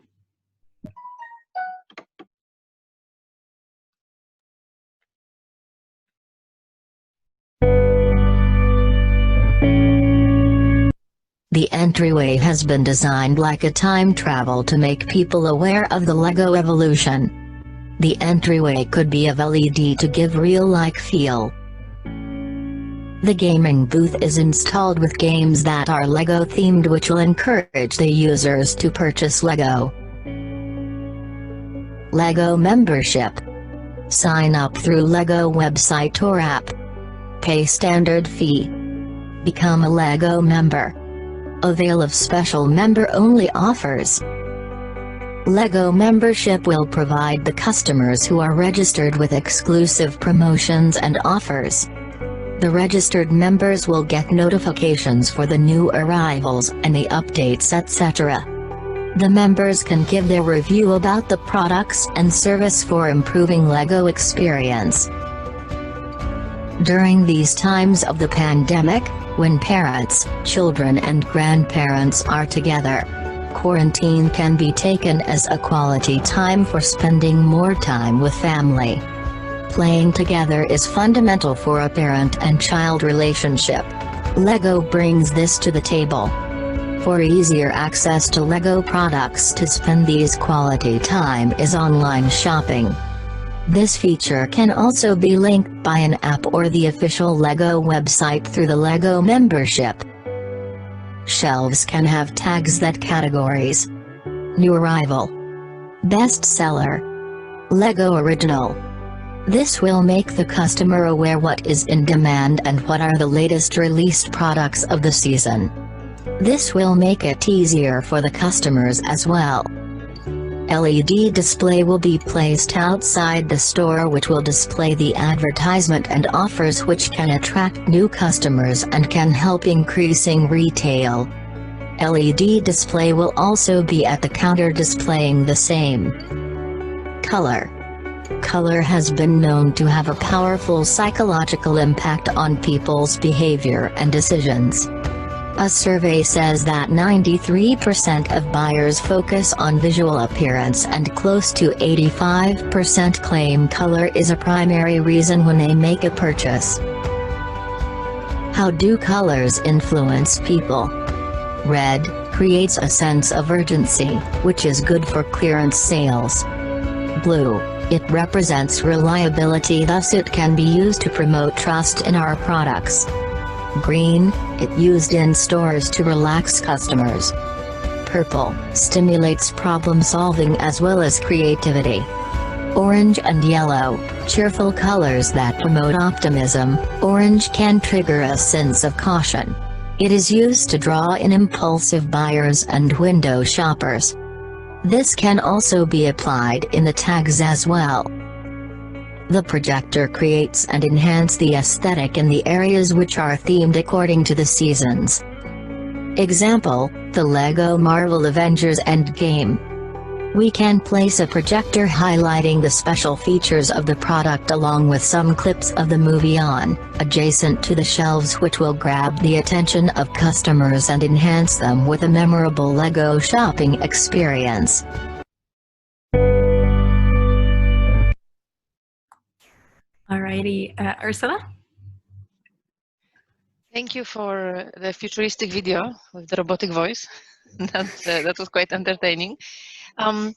The entryway has been designed like a time travel to make people aware of the LEGO evolution. The entryway could be of LED to give real-like feel. The gaming booth is installed with games that are LEGO themed, which will encourage the users to purchase LEGO. LEGO membership. Sign up through LEGO website or app. Pay standard fee. Become a LEGO member. Avail of special member-only offers. LEGO membership will provide the customers who are registered with exclusive promotions and offers. The registered members will get notifications for the new arrivals and the updates, etc. The members can give their review about the products and service for improving LEGO experience. During these times of the pandemic, when parents, children and grandparents are together, quarantine can be taken as a quality time for spending more time with family. Playing together is fundamental for a parent and child relationship. LEGO brings this to the table. For easier access to LEGO products to spend these quality time is online shopping. This feature can also be linked by an app or the official LEGO website through the LEGO membership. Shelves can have tags that categories: New Arrival, Best Seller, LEGO Original. This will make the customer aware what is in demand and what are the latest released products of the season. This will make it easier for the customers as well. LED display will be placed outside the store, which will display the advertisement and offers, which can attract new customers and can help increasing retail. LED display will also be at the counter displaying the same. Color. Color has been known to have a powerful psychological impact on people's behavior and decisions. A survey says that 93% of buyers focus on visual appearance and close to 85% claim color is a primary reason when they make a purchase. How do colors influence people? Red creates a sense of urgency, which is good for clearance sales. Blue, it represents reliability, thus it can be used to promote trust in our products. Green, it used in stores to relax customers. Purple, stimulates problem solving as well as creativity. Orange and yellow, cheerful colors that promote optimism. Orange can trigger a sense of caution. It is used to draw in impulsive buyers and window shoppers. This can also be applied in the tags as well. The projector creates and enhances the aesthetic in the areas which are themed according to the seasons. Example, the LEGO Marvel Avengers Endgame. We can place a projector highlighting the special features of the product along with some clips of the movie on, adjacent to the shelves, which will grab the attention of customers and enhance them with a memorable LEGO shopping experience. Alrighty, Ursula? Thank you for the futuristic video with the robotic voice. That was quite entertaining. I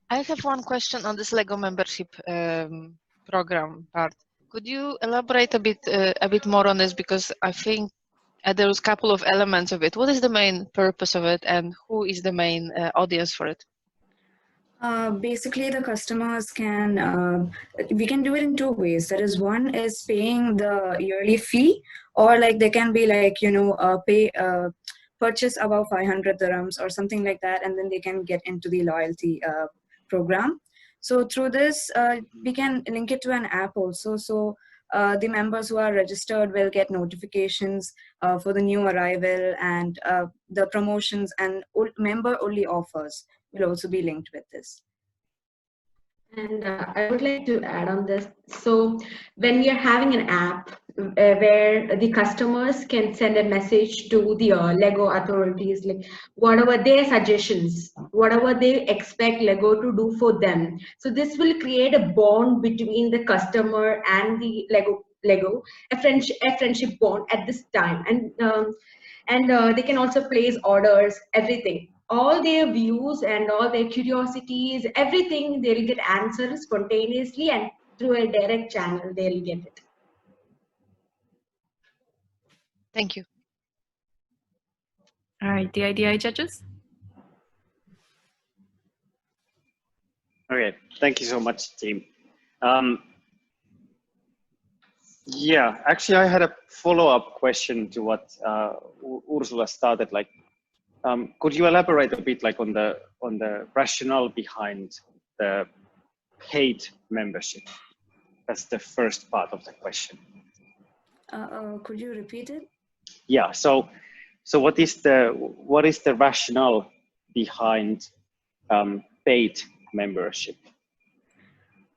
have one question on this LEGO membership program part. Could you elaborate a bit more on this, because I think there was a couple of elements of it. What is the main purpose of it, and who is the main audience for it? Basically, the customers can, we can do it in two ways. That is, one is paying the yearly fee, or like they can be like, purchase above 500 dirhams or something like that, and then they can get into the loyalty program. So through this, we can link it to an app also. So the members who are registered will get notifications for the new arrival, and the promotions and member-only offers will also be linked with this. And I would like to add on this. So when we are having an app where the customers can send a message to the Lego authorities, like whatever their suggestions, whatever they expect Lego to do for them. So this will create a bond between the customer and the Lego, a friendship bond at this time. And they can also place orders, everything. All their views and all their curiosities, everything, they'll get answers spontaneously, and through a direct channel, they'll get it. Thank you. All right, DIDI judges. Okay, thank you so much, team. Yeah, actually, I had a follow-up question to what Ursula started. Like, could you elaborate a bit, like, on the rationale behind the paid membership? That's the first part of the question. Could you repeat it? Yeah. So what is the rationale behind paid membership?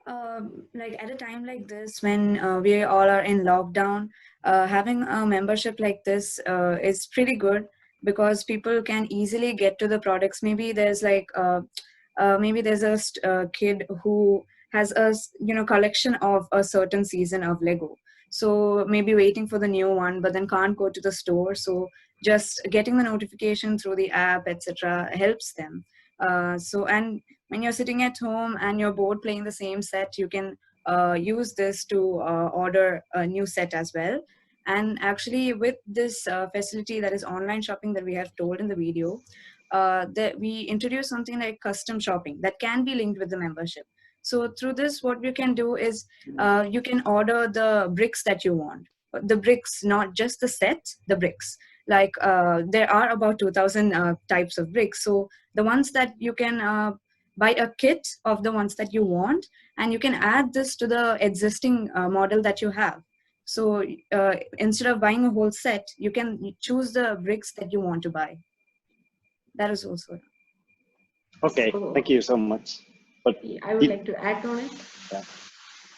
Like at a time like this, when we all are in lockdown, having a membership like this is pretty good, because people can easily get to the products. Maybe there's like maybe there's a kid who has a collection of a certain season of Lego, so maybe waiting for the new one, but then can't go to the store. So just getting the notification through the app, etc., helps them. And when you're sitting at home and you're bored playing the same set, you can use this to order a new set as well. And actually, with this facility that is online shopping that we have told in the video, that we introduce something like custom shopping that can be linked with the membership. So through this, what you can do is you can order the bricks that you want. The bricks, not just the set, the bricks. Like there are about 2,000 types of bricks. So the ones that you can buy a kit of the ones that you want, and you can add this to the existing model that you have. So instead of buying a whole set, you can choose the bricks that you want to buy. That is also. Okay, thank you so much. But I would like to add on it. Yeah.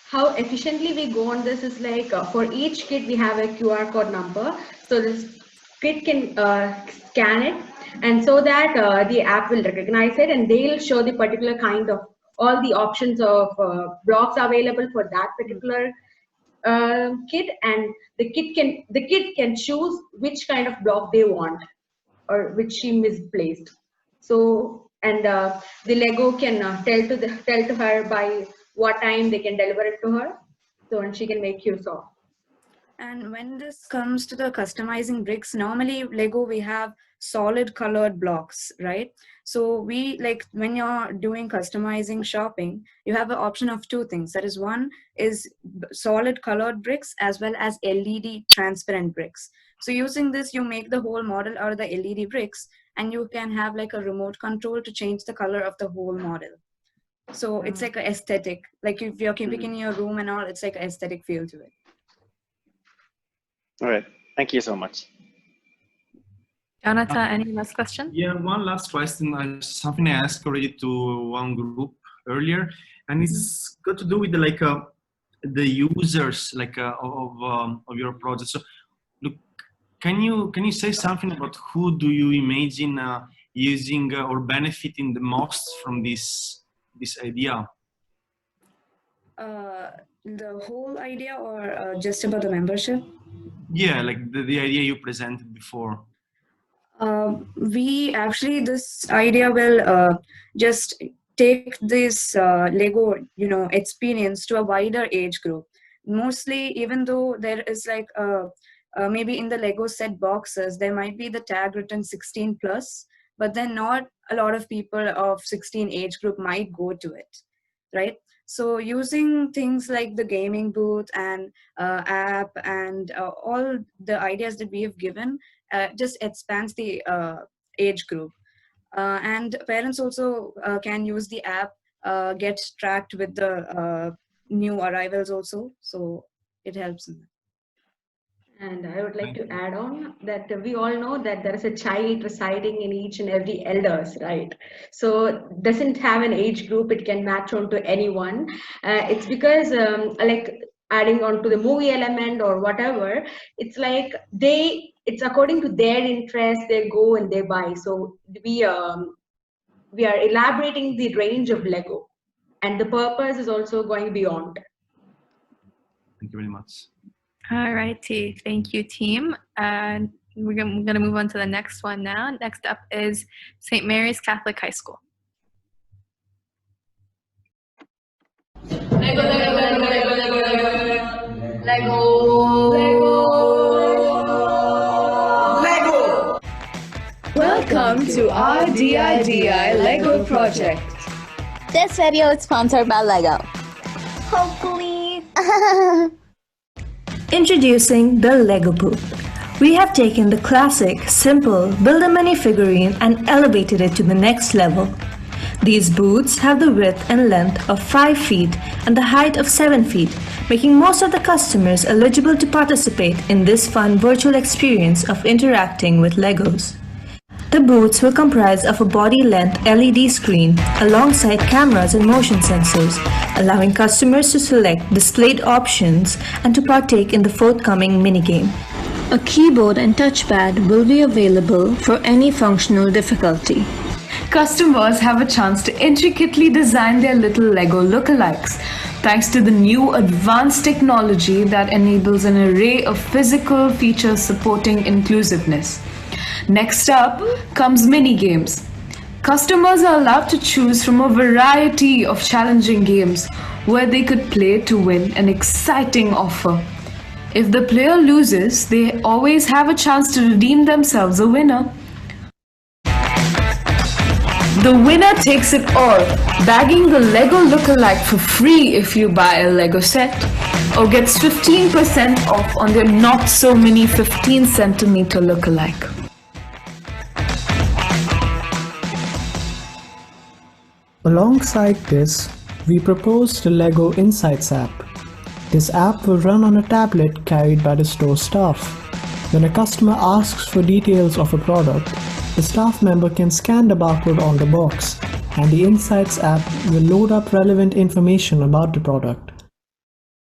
How efficiently we go on this is like for each kit we have a QR code number. So this kit can scan it, and so that the app will recognize it, and they'll show the particular kind of all the options of blocks available for that particular kit, and the kid can choose which kind of block they want or which she misplaced. So and the Lego can tell to her by what time they can deliver it to her, so and she can make use of. And when this comes to the customizing bricks, normally Lego we have solid colored blocks, right? So we like when you're doing customizing shopping, you have an option of two things. That is, one is solid colored bricks as well as LED transparent bricks. So using this, you make the whole model out of the LED bricks, and you can have like a remote control to change the color of the whole model. So it's like an aesthetic, like if you're keeping in your room and all, it's like an aesthetic feel to it. All right, thank you so much. Jonathan, any last question? Yeah, one last question. Something I asked already to one group earlier, and it's got to do with the users of your project. So, look, can you say something about who do you imagine using or benefiting the most from this idea? The whole idea, or just about the membership? Yeah, like the idea you presented before. We actually, this idea will just take this Lego, experience to a wider age group. Mostly, even though there is like maybe in the Lego set boxes, there might be the tag written 16 plus, but then not a lot of people of 16 age group might go to it, right? So using things like the gaming booth and app and all the ideas that we have given just expands the age group. And parents also can use the app, get tracked with the new arrivals also. So it helps in that. And I would like to add on that we all know that there is a child residing in each and every elders, right? So doesn't have an age group, it can match on to anyone. It's because like adding on to the movie element or whatever, it's like it's according to their interest, they go and they buy. So we are elaborating the range of Lego, and the purpose is also going beyond. Thank you very much. All righty. Thank you, team. We're going to move on to the next one now. Next up is St. Mary's Catholic High School. Lego, Lego, Lego, Lego, Lego, Lego, Lego, Lego. Welcome to our DIDI Lego project. This video is sponsored by Lego. Hopefully. Introducing the Lego booth. We have taken the classic, simple, build a mini figurine and elevated it to the next level. These booths have the width and length of 5 feet and the height of 7 feet, making most of the customers eligible to participate in this fun virtual experience of interacting with Legos. The booths will comprise of a body-length LED screen alongside cameras and motion sensors, allowing customers to select displayed options and to partake in the forthcoming minigame. A keyboard and touchpad will be available for any functional difficulty. Customers have a chance to intricately design their little Lego lookalikes, thanks to the new advanced technology that enables an array of physical features supporting inclusiveness. Next up comes mini games. Customers are allowed to choose from a variety of challenging games where they could play to win an exciting offer. If the player loses, they always have a chance to redeem themselves a winner. The winner takes it all, bagging the Lego lookalike for free if you buy a Lego set, or gets 15% off on their not so mini 15 centimeter lookalike. Alongside this, we proposed the Lego Insights app. This app will run on a tablet carried by the store staff. When a customer asks for details of a product, the staff member can scan the barcode on the box, and the Insights app will load up relevant information about the product.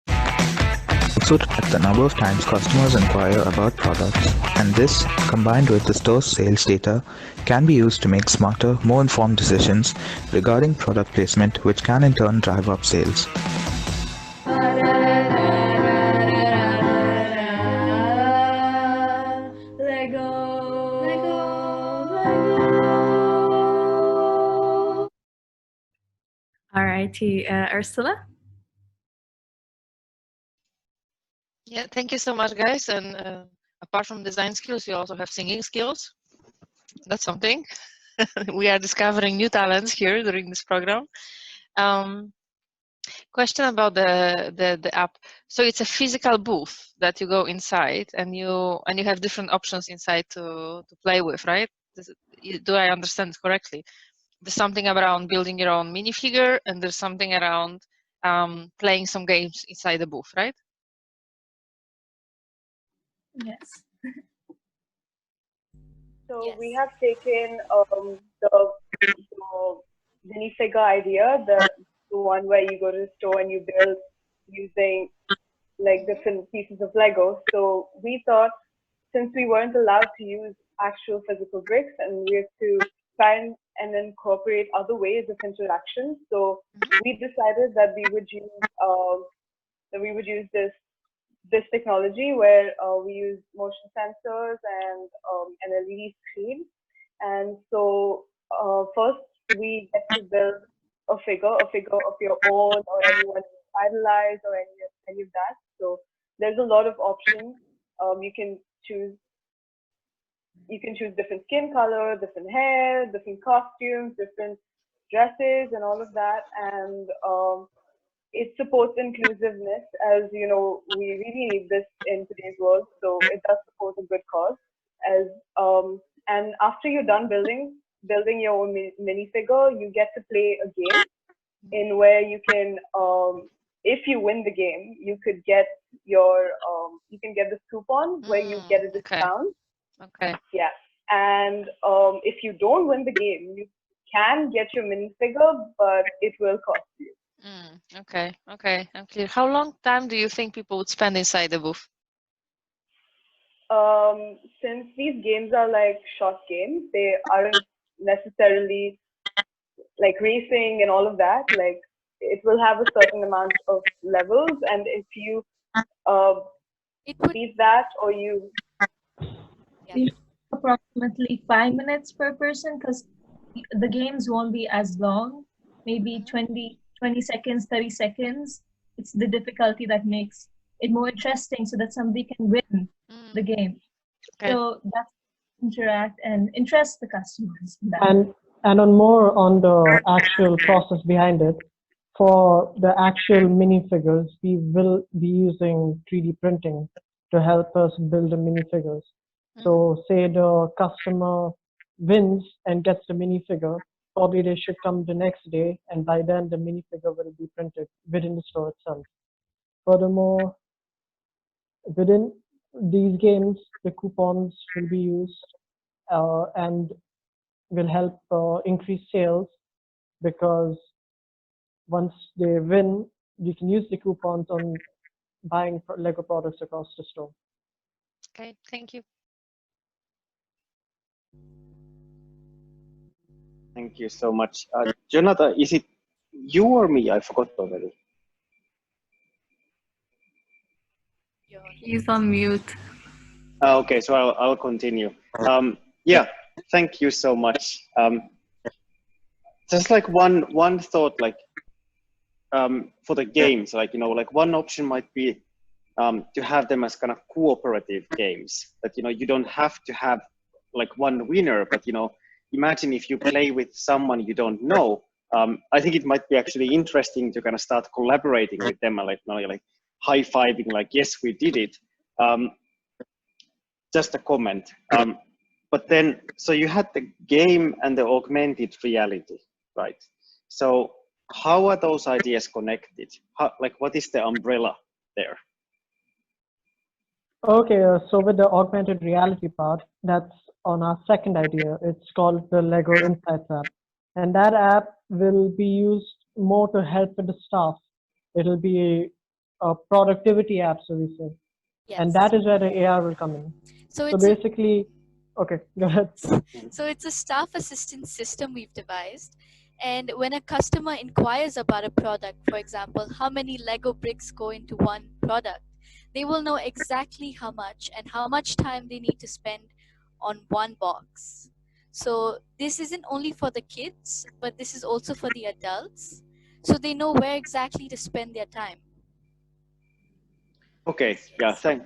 Also track the number of times customers inquire about products, and this, combined with the store's sales data, can be used to make smarter, more informed decisions regarding product placement, which can in turn drive up sales. All righty. Ursula? Yeah, thank you so much, guys. And apart from design skills, you also have singing skills. That's something. We are discovering new talents here during this program. Question about the app. So it's a physical booth that you go inside, and you have different options inside to play with, right? Do I understand correctly? There's something around building your own minifigure, and there's something around playing some games inside the booth, right? Yes. So yes. We have taken the minifigure idea, the one where you go to the store and you build using like different pieces of Lego. So we thought, since we weren't allowed to use actual physical bricks, and we have to try and incorporate other ways of interaction, so we decided that we would use this technology where we use motion sensors and an LED screen. And so first we get to build a figure of your own, or anyone you idolize, or any of that. So there's a lot of options. You can choose different skin color, different hair, different costumes, different dresses, and all of that. And it supports inclusiveness, as you know, we really need this in today's world. So it does support a good cause. And after you're done building your own minifigure, you get to play a game in where you can if you win the game, you could get your you can get this coupon where you get a discount. Okay. Yeah. And if you don't win the game, you can get your minifigure, but it will cost you. Okay. Okay. I'm clear. How long time do you think people would spend inside the booth? Since these games are like short games, they aren't necessarily like racing and all of that. Like it will have a certain amount of levels, and if you beat that or you approximately 5 minutes per person, because the games won't be as long, maybe 20 seconds, 30 seconds. It's the difficulty that makes it more interesting so that somebody can win the game. Okay. So that's interact and interest the customers in that. And on more on the actual process behind it, for the actual minifigures, we will be using 3D printing to help us build the minifigures. So say the customer wins and gets the minifigure, probably they should come the next day, and by then the minifigure will be printed within the store itself. Furthermore, within these games, the coupons will be used and will help increase sales, because once they win, you can use the coupons on buying Lego products across the store. Okay, thank you. Thank you so much. Jonathan, is it you or me? I forgot already. He's on mute. Okay, so I'll continue. Yeah, thank you so much. Just like one thought, like for the games, like like one option might be to have them as kind of cooperative games. That you don't have to have like one winner, but imagine if you play with someone you don't know. I think it might be actually interesting to kind of start collaborating with them, and like high-fiving, like yes, we did it. Just a comment. But then, so you had the game and the augmented reality, right? So how are those ideas connected? Like, what is the umbrella there? Okay, so with the augmented reality part, that's on our second idea. It's called the Lego Insights app. And that app will be used more to help with the staff. It'll be a productivity app, so we say. Yes. And that is where the AR will come in. So basically, okay, go ahead. So it's a staff assistance system we've devised. And when a customer inquires about a product, for example, how many Lego bricks go into one product, they will know exactly how much and how much time they need to spend on one box. So this isn't only for the kids, but this is also for the adults. So they know where exactly to spend their time. Okay, yeah, thanks.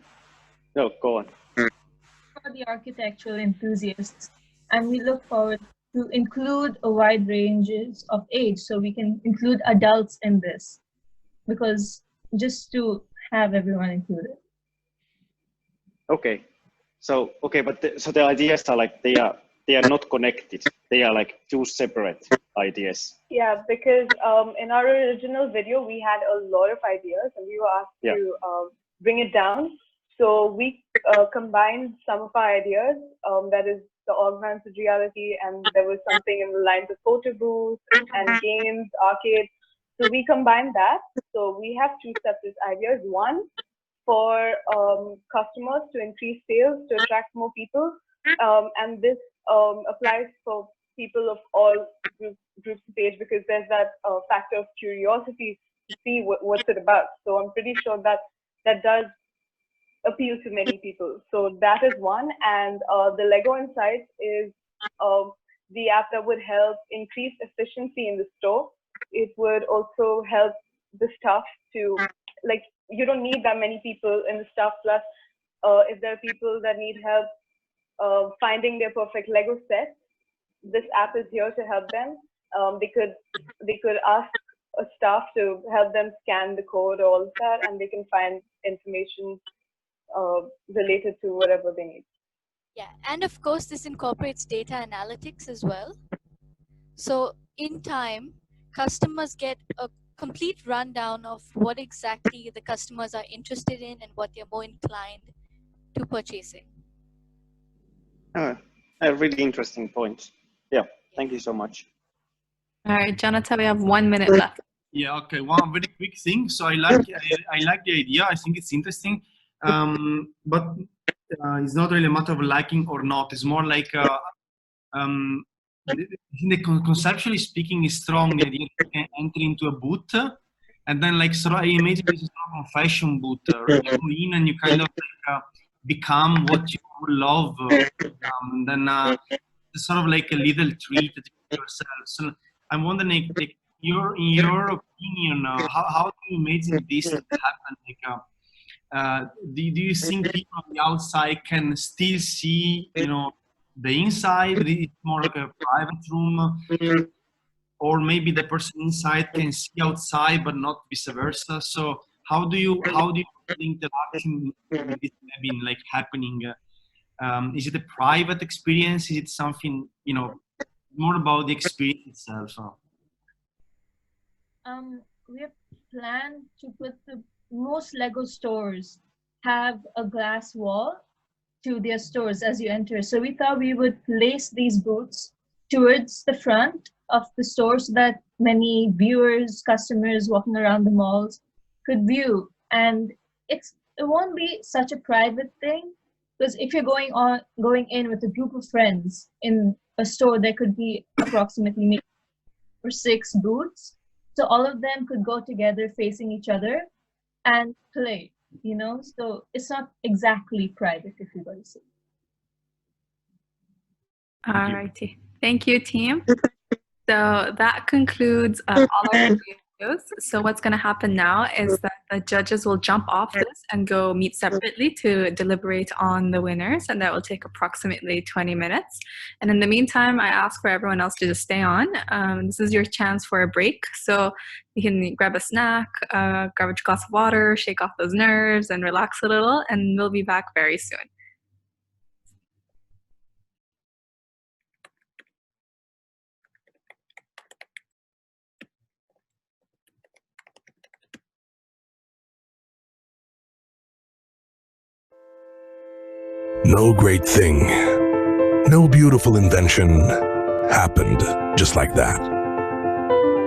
No, go on. For the architectural enthusiasts, and we look forward to include a wide ranges of age, so we can include adults in this, because just to have everyone included. Okay, so so the ideas are like they are not connected. They are like two separate ideas. Yeah, because in our original video we had a lot of ideas, and we were asked to bring it down. So we combined some of our ideas. That is the augmented reality, and there was something in the lines of photo booths and games, arcades. So we combined that. So we have two separate ideas. One for customers to increase sales, to attract more people. And this applies for people of all groups of age, because there's that factor of curiosity to see what's it about. So I'm pretty sure that that does appeal to many people. So that is one. And the Lego Insights is the app that would help increase efficiency in the store. It would also help the staff to, like, you don't need that many people in the staff. Plus, if there are people that need help finding their perfect Lego set, this app is here to help them. They could ask a staff to help them scan the code or all of that, and they can find information related to whatever they need. Yeah, and of course this incorporates data analytics as well. So in time, customers get a complete rundown of what exactly the customers are interested in and what they're more inclined to purchasing. A really interesting point. Yeah, thank you so much. All right, Jonathan, we have 1 minute left. Yeah, okay, one very quick thing. So I like the idea. I think it's interesting, but it's not really a matter of liking or not. It's more like conceptually speaking, is strong. The idea you can enter into a booth, and then like I imagine this is not a fashion booth. Right? You go in and you kind of like, become what you love. Then it's sort of like a little treat that you give yourself. So I'm wondering, like, in your opinion, how do you imagine this to happen? Like, do you think people on the outside can still see, the inside? It's more like a private room, or maybe the person inside can see outside, but not vice versa. So how do you the interaction is maybe like happening? Is it a private experience? Is it something more about the experience itself? We have planned to put most Lego stores have a glass wall to their stores as you enter. So we thought we would place these booths towards the front of the store so that many viewers, customers walking around the malls could view. And it won't be such a private thing, because if you're going in with a group of friends in a store, there could be approximately maybe 5 or 6 booths. So all of them could go together facing each other and play, so it's not exactly private, if you want to say. All righty. Thank you, team. So that concludes all our videos. So what's going to happen now is that the judges will jump off this and go meet separately to deliberate on the winners, and that will take approximately 20 minutes. And in the meantime, I ask for everyone else to just stay on. This is your chance for a break. So you can grab a snack, grab a glass of water, shake off those nerves, and relax a little, and we'll be back very soon. No great thing, no beautiful invention happened just like that.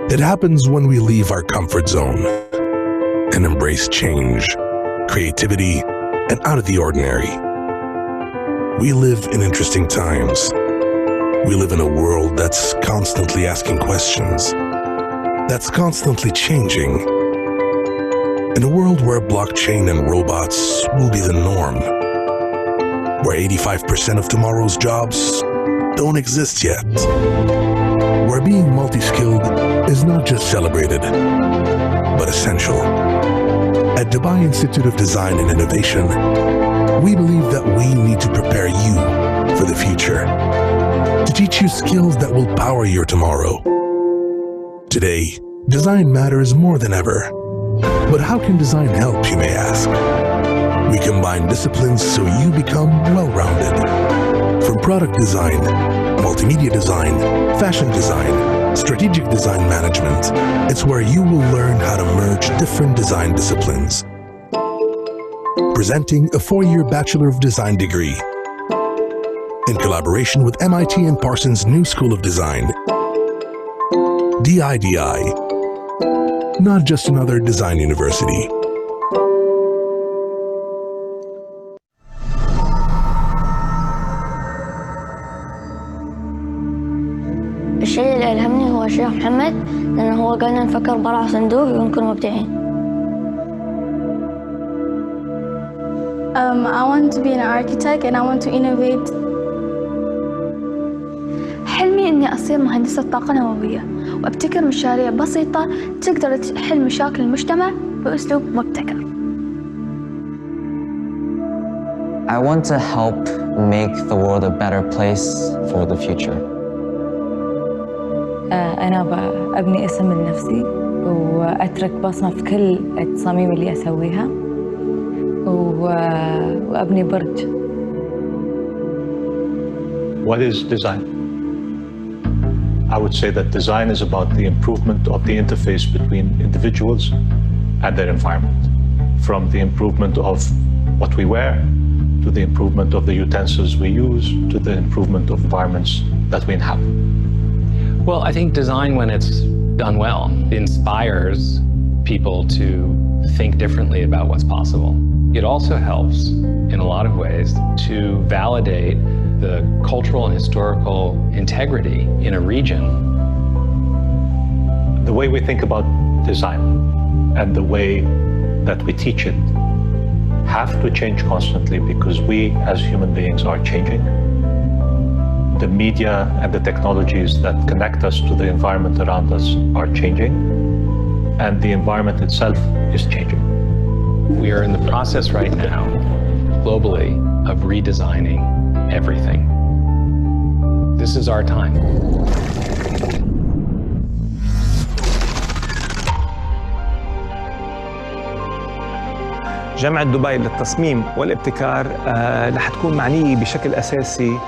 It happens when we leave our comfort zone and embrace change, creativity, and out of the ordinary. We live in interesting times. We live in a world that's constantly asking questions, that's constantly changing. In a world where blockchain and robots will be the norm, where 85% of tomorrow's jobs don't exist yet, where being multi-skilled is not just celebrated, but essential. At Dubai Institute of Design and Innovation, we believe that we need to prepare you for the future, to teach you skills that will power your tomorrow. Today, design matters more than ever. But how can design help, you may ask? We combine disciplines so you become well-rounded. From product design, multimedia design, fashion design, strategic design management, it's where you will learn how to merge different design disciplines. Presenting a 4-year Bachelor of Design degree in collaboration with MIT and Parsons' new School of Design. DIDI, not just another design university. الشيء اللي ألهمني هو الشيخ محمد، لأنه هو قالنا نفكر برا صندوق ونكون مبدعين. I want to be an architect and I want to innovate. حلمي إني أصير مهندسة طاقة نووية وأبتكر مشاريع بسيطة تقدر تحل مشاكل المجتمع بأسلوب مبتكر. I want to help make the world a better place for the future. أنا أبني اسم لنفسي وأترك بصمة في كل التصاميم اللي أسويها وأبني برج. What is design? I would say that design is about the improvement of the interface between individuals and their environment, from the improvement of what we wear, to the improvement of the utensils we use, to the improvement of environments that we inhabit. Well, I think design, when it's done well, inspires people to think differently about what's possible. It also helps, in a lot of ways, to validate the cultural and historical integrity in a region. The way we think about design and the way that we teach it have to change constantly, because we as human beings are changing. The media and the technologies that connect us to the environment around us are changing, and the environment itself is changing. We are in the process right now, globally, of redesigning everything. This is our time. جامعة دبي للتصميم والابتكار رح تكون معنية بشكل أساسي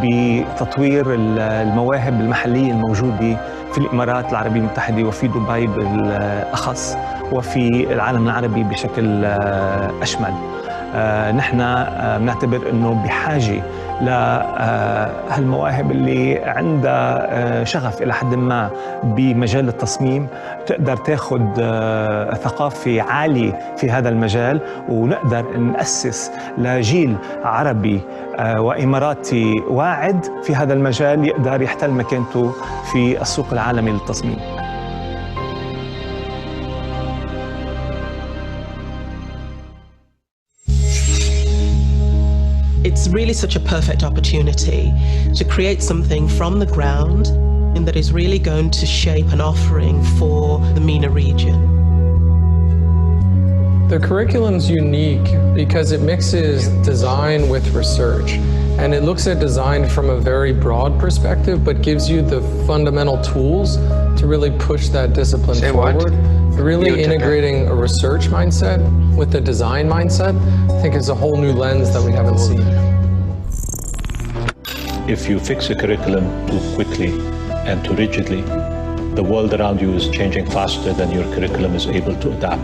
بتطوير المواهب المحلية الموجودة في الإمارات العربية المتحدة وفي دبي بالأخص وفي العالم العربي بشكل أشمل. نحن بنعتبر أنه بحاجة لهالمواهب اللي عندها شغف إلى حد ما بمجال التصميم، تقدر تاخد ثقافة عالية في هذا المجال، ونقدر نأسس لجيل عربي وإماراتي واعد في هذا المجال يقدر يحتل مكانته في السوق العالمي للتصميم. It's really such a perfect opportunity to create something from the ground and that is really going to shape an offering for the MENA region. The curriculum's unique because it mixes design with research, and it looks at design from a very broad perspective, but gives you the fundamental tools to really push that discipline forward. Really integrating a research mindset with the design mindset, I think, is a whole new lens that we haven't seen. If you fix a curriculum too quickly and too rigidly, the world around you is changing faster than your curriculum is able to adapt.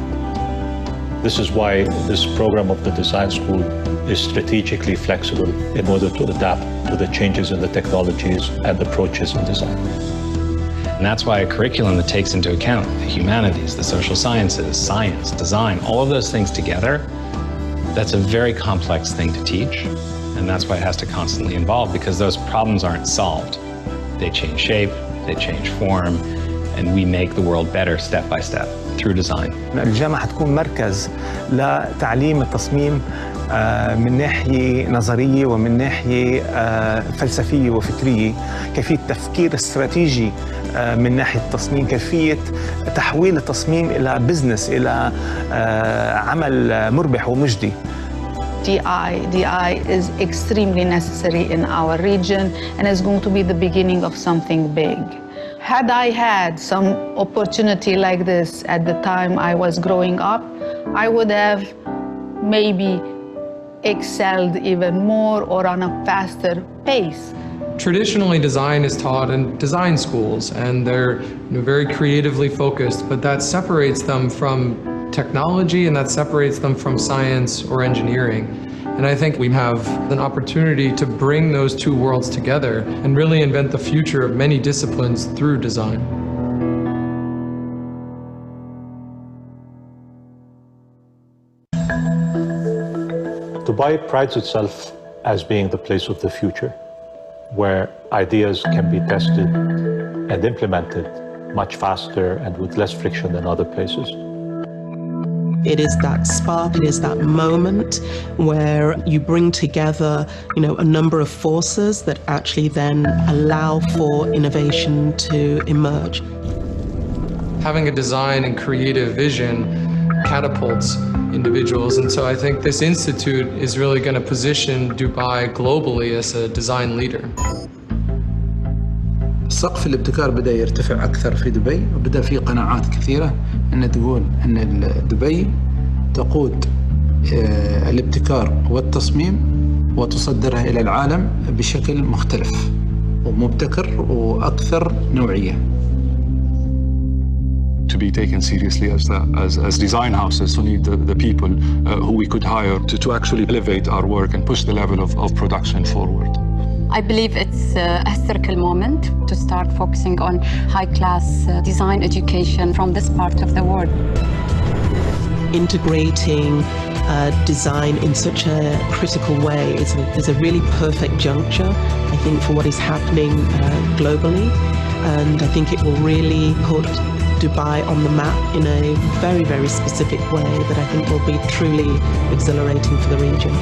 This is why this program of the design school is strategically flexible in order to adapt to the changes in the technologies and approaches in design. And that's why a curriculum that takes into account the humanities, the social sciences, science, design, all of those things together, that's a very complex thing to teach. And that's why it has to constantly evolve, because those problems aren't solved. They change shape, they change form, and we make the world better step by step through design. الجامعة حتكون مركز لتعليم التصميم من ناحية نظرية ومن ناحية فلسفية وفكرية، كيفية تفكير استراتيجي من ناحية التصميم، كيفية تحويل التصميم إلى بزنس، إلى عمل مربح ومجدي. DI is extremely necessary in our region and is going to be the beginning of something big. Had I had some opportunity like this at the time I was growing up, I would have maybe excelled even more or on a faster pace. Traditionally, design is taught in design schools, and they're very creatively focused, but that separates them from technology, and that separates them from science or engineering. And I think we have an opportunity to bring those two worlds together and really invent the future of many disciplines through design. Dubai prides itself as being the place of the future, where ideas can be tested and implemented much faster and with less friction than other places. It is that spark, it is that moment where you bring together, a number of forces that actually then allow for innovation to emerge. Having a design and creative vision catapults individuals, and so I think this institute is really going to position Dubai globally as a design leader. سقف الابتكار بدأ يرتفع أكثر في دبي، وبدأ في قناعات كثيرة أن تقول أن دبي تقود الابتكار والتصميم وتصدرها إلى العالم بشكل مختلف. ومبتكر وأكثر نوعية. To be taken seriously as design houses, we need the people who we could hire to actually elevate our work and push the level of production forward. I believe it's a historical moment to start focusing on high-class design education from this part of the world. Integrating design in such a critical way is a really perfect juncture, I think, for what is happening globally. And I think it will really put Dubai on the map in a very, very specific way that I think will be truly exhilarating for the region.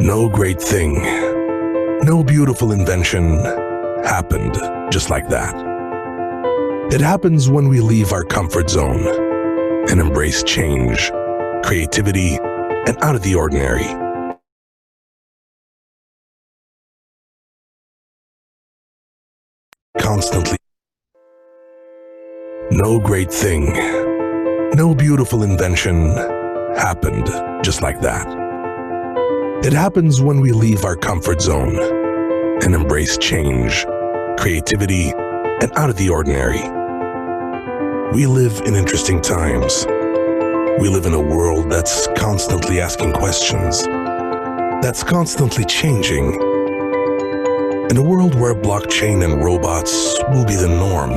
No great thing, no beautiful invention happened just like that. It happens when we leave our comfort zone and embrace change, creativity, and out of the ordinary. Constantly. No great thing, no beautiful invention happened just like that. It happens when we leave our comfort zone and embrace change, creativity, and out of the ordinary. We live in interesting times. We live in a world that's constantly asking questions, that's constantly changing. In a world where blockchain and robots will be the norm,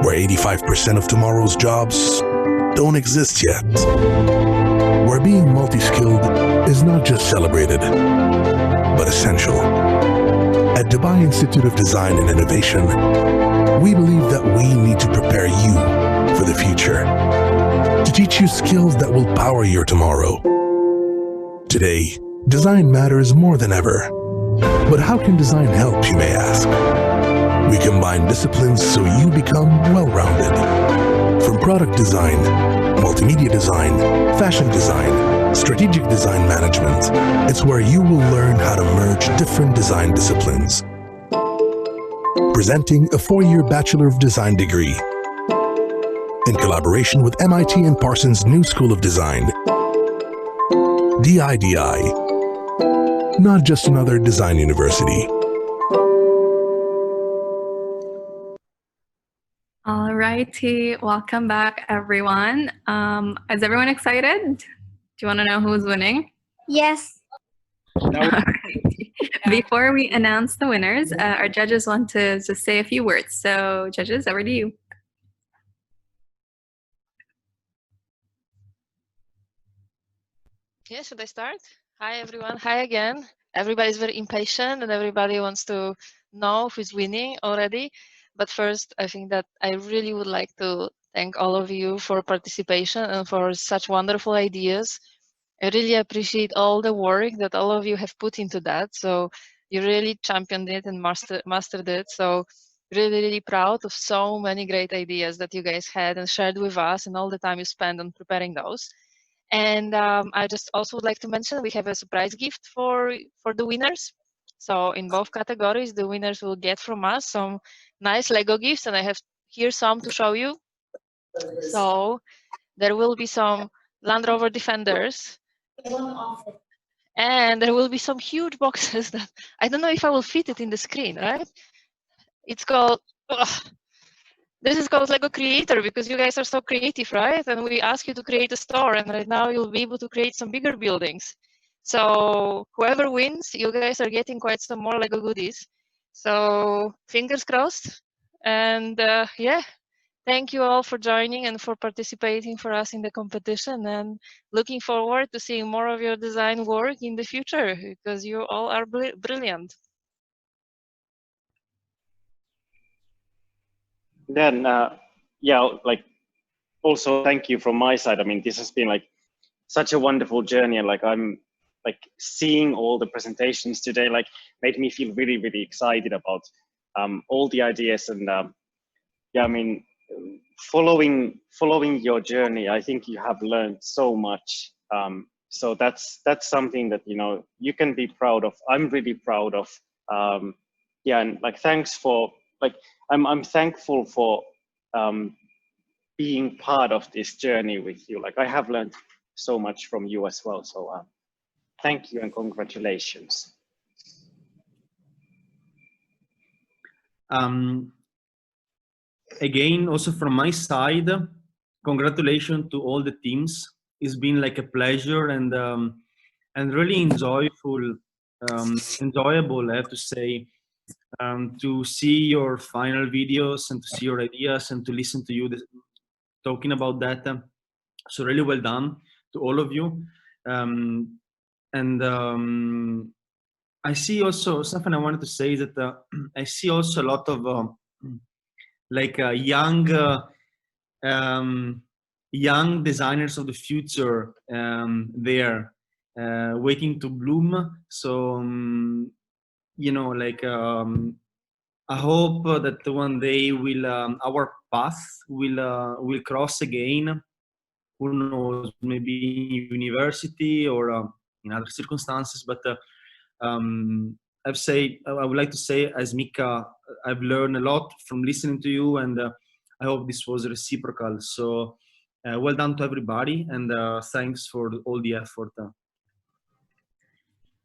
where 85% of tomorrow's jobs don't exist yet, where being multi-skilled is not just celebrated, but essential. At Dubai Institute of Design and Innovation, we believe that we need to prepare you for the future, to teach you skills that will power your tomorrow. Today, design matters more than ever. But how can design help, you may ask? We combine disciplines so you become well-rounded. From product design, multimedia design, fashion design, strategic design management, it's where you will learn how to merge different design disciplines. Presenting a 4-year Bachelor of Design degree in collaboration with MIT and Parsons' new School of Design. DIDI, not just another design university. All righty, welcome back, everyone. Is everyone excited? Do you want to know who's winning? Yes. Alrighty. Before we announce the winners, our judges want to just say a few words. So, judges, over to you. Yeah, should I start? Hi, everyone. Hi again. Everybody's very impatient and everybody wants to know who's winning already. But first, I think that I really would like to thank all of you for participation and for such wonderful ideas. I really appreciate all the work that all of you have put into that. So you really championed it and mastered it. So really, really proud of so many great ideas that you guys had and shared with us and all the time you spent on preparing those. And I just also would like to mention we have a surprise gift for the winners. So in both categories, the winners will get from us some nice Lego gifts, and I have here some to show you. So there will be some Land Rover Defenders, and there will be some huge boxes that I don't know if I will fit it in the screen, right? It's called, this is called Lego Creator because you guys are so creative, right? And we ask you to create a store, and right now you'll be able to create some bigger buildings. So whoever wins, you guys are getting quite some more Lego goodies. So fingers crossed. And yeah, thank you all for joining and for participating for us in the competition, and looking forward to seeing more of your design work in the future because you all are brilliant. Then, yeah, like also thank you from my side. I mean, this has been like such a wonderful journey, and like I'm like seeing all the presentations today, like made me feel really, really excited about all the ideas. And yeah, I mean, following your journey, I think you have learned so much. So that's something that, you know, you can be proud of. I'm really proud of. Yeah, and like thanks for like I'm thankful for being part of this journey with you. Like I have learned so much from you as well. So thank you and congratulations. Again, also from my side, congratulations to all the teams. It's been like a pleasure and really enjoyable, I have to say, to see your final videos and to see your ideas and to listen to you talking about that. So really well done to all of you. I see also something I wanted to say is that I see also a lot of like young designers of the future there. waiting to bloom. So you know, like I hope that one day will our path will cross again. Who knows? Maybe in university or in other circumstances. But I would like to say, as Mika, I've learned a lot from listening to you, and I hope this was reciprocal. So well done to everybody, and thanks for all the effort.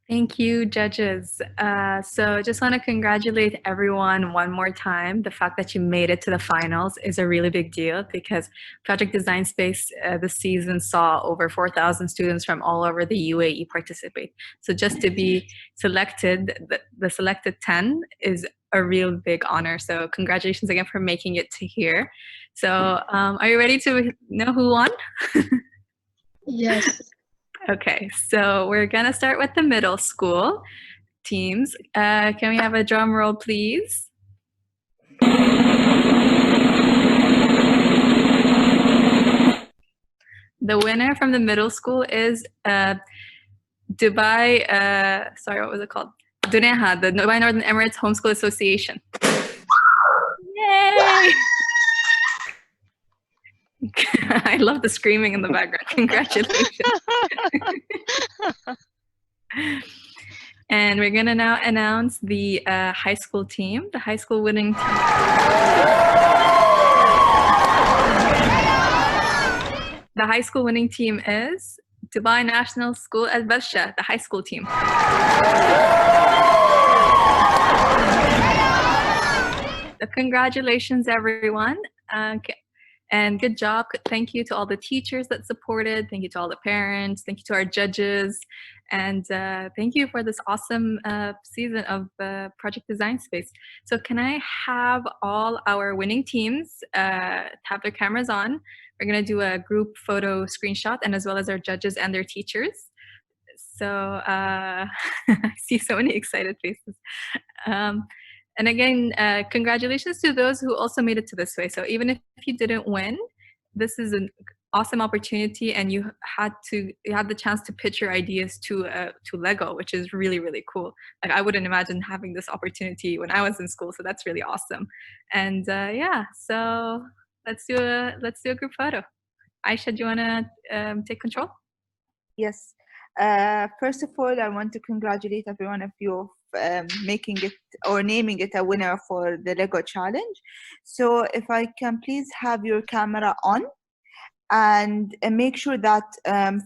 Thank you, judges. So just want to congratulate everyone one more time. The fact that you made it to the finals is a really big deal, because Project Design Space this season saw over 4,000 students from all over the UAE participate. So just to be selected, the selected 10 is a real big honor. So congratulations again for making it to here. So are you ready to know who won? Yes. Okay, so we're gonna start with the middle school teams. Can we have a drum roll, please? The winner from the middle school is Dubai, sorry, what was it called? Duneha, the Dubai Northern Emirates Homeschool Association. Yay! I love the screaming in the background. Congratulations. And we're going to now announce the high school team, the high school winning team. The high school winning team is Dubai National School Al Barsha, the high school team. So congratulations, everyone. And good job. Thank you to all the teachers that supported. Thank you to all the parents. Thank you to our judges. And thank you for this awesome season of Project Design Space. So can I have all our winning teams have their cameras on? We're going to do a group photo screenshot, and as well as our judges and their teachers. So I see so many excited faces. And again, congratulations to those who also made it to this way. So even if you didn't win, this is an awesome opportunity, and you had the chance to pitch your ideas to Lego, which is really, really cool. Like, I wouldn't imagine having this opportunity when I was in school, so that's really awesome. And yeah, so let's do a group photo. Aisha, do you want to take control? Yes. First of all, I want to congratulate every one of you making it or naming it a winner for the Lego challenge. So if I can please have your camera on, and make sure that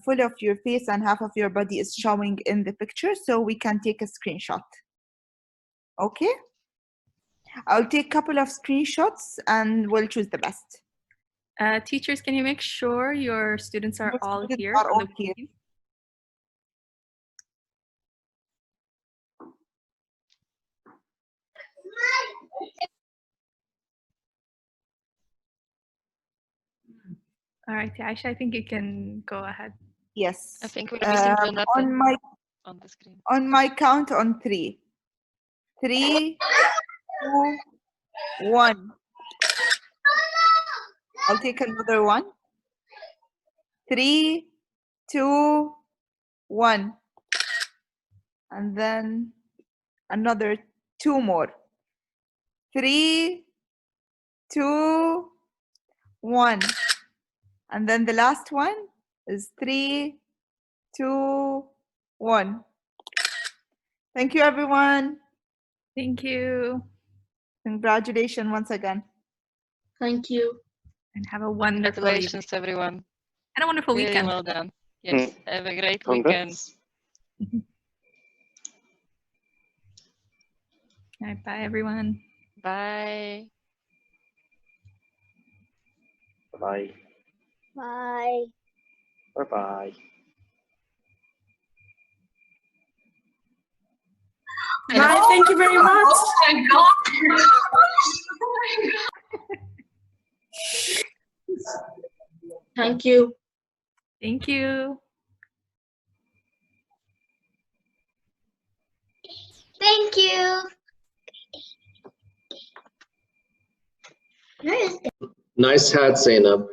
full of your face and half of your body is showing in the picture, so we can take a screenshot. Okay? I'll take a couple of screenshots and we'll choose the best. Teachers, can you make sure your students are all here? All right, Aisha, I think you can go ahead. Yes. I think we're missing Jonathan on the screen. On my count on 3. 3, 2, 1. I'll take another one. 3, 2, 1. And then another 2 more. 3, 2, 1. And then the last one is 3, 2, 1. Thank you, everyone. Thank you. Congratulations once again. Thank you. And have a wonderful Congratulations, everyone. And a wonderful Really weekend. well done. Yes, have a great Congrats. weekend. All right, bye, everyone. Bye. Bye. Bye. Bye-bye. Bye. Thank you very much. Oh my God. Thank you. Thank you. Thank you. Nice hat, Zainab.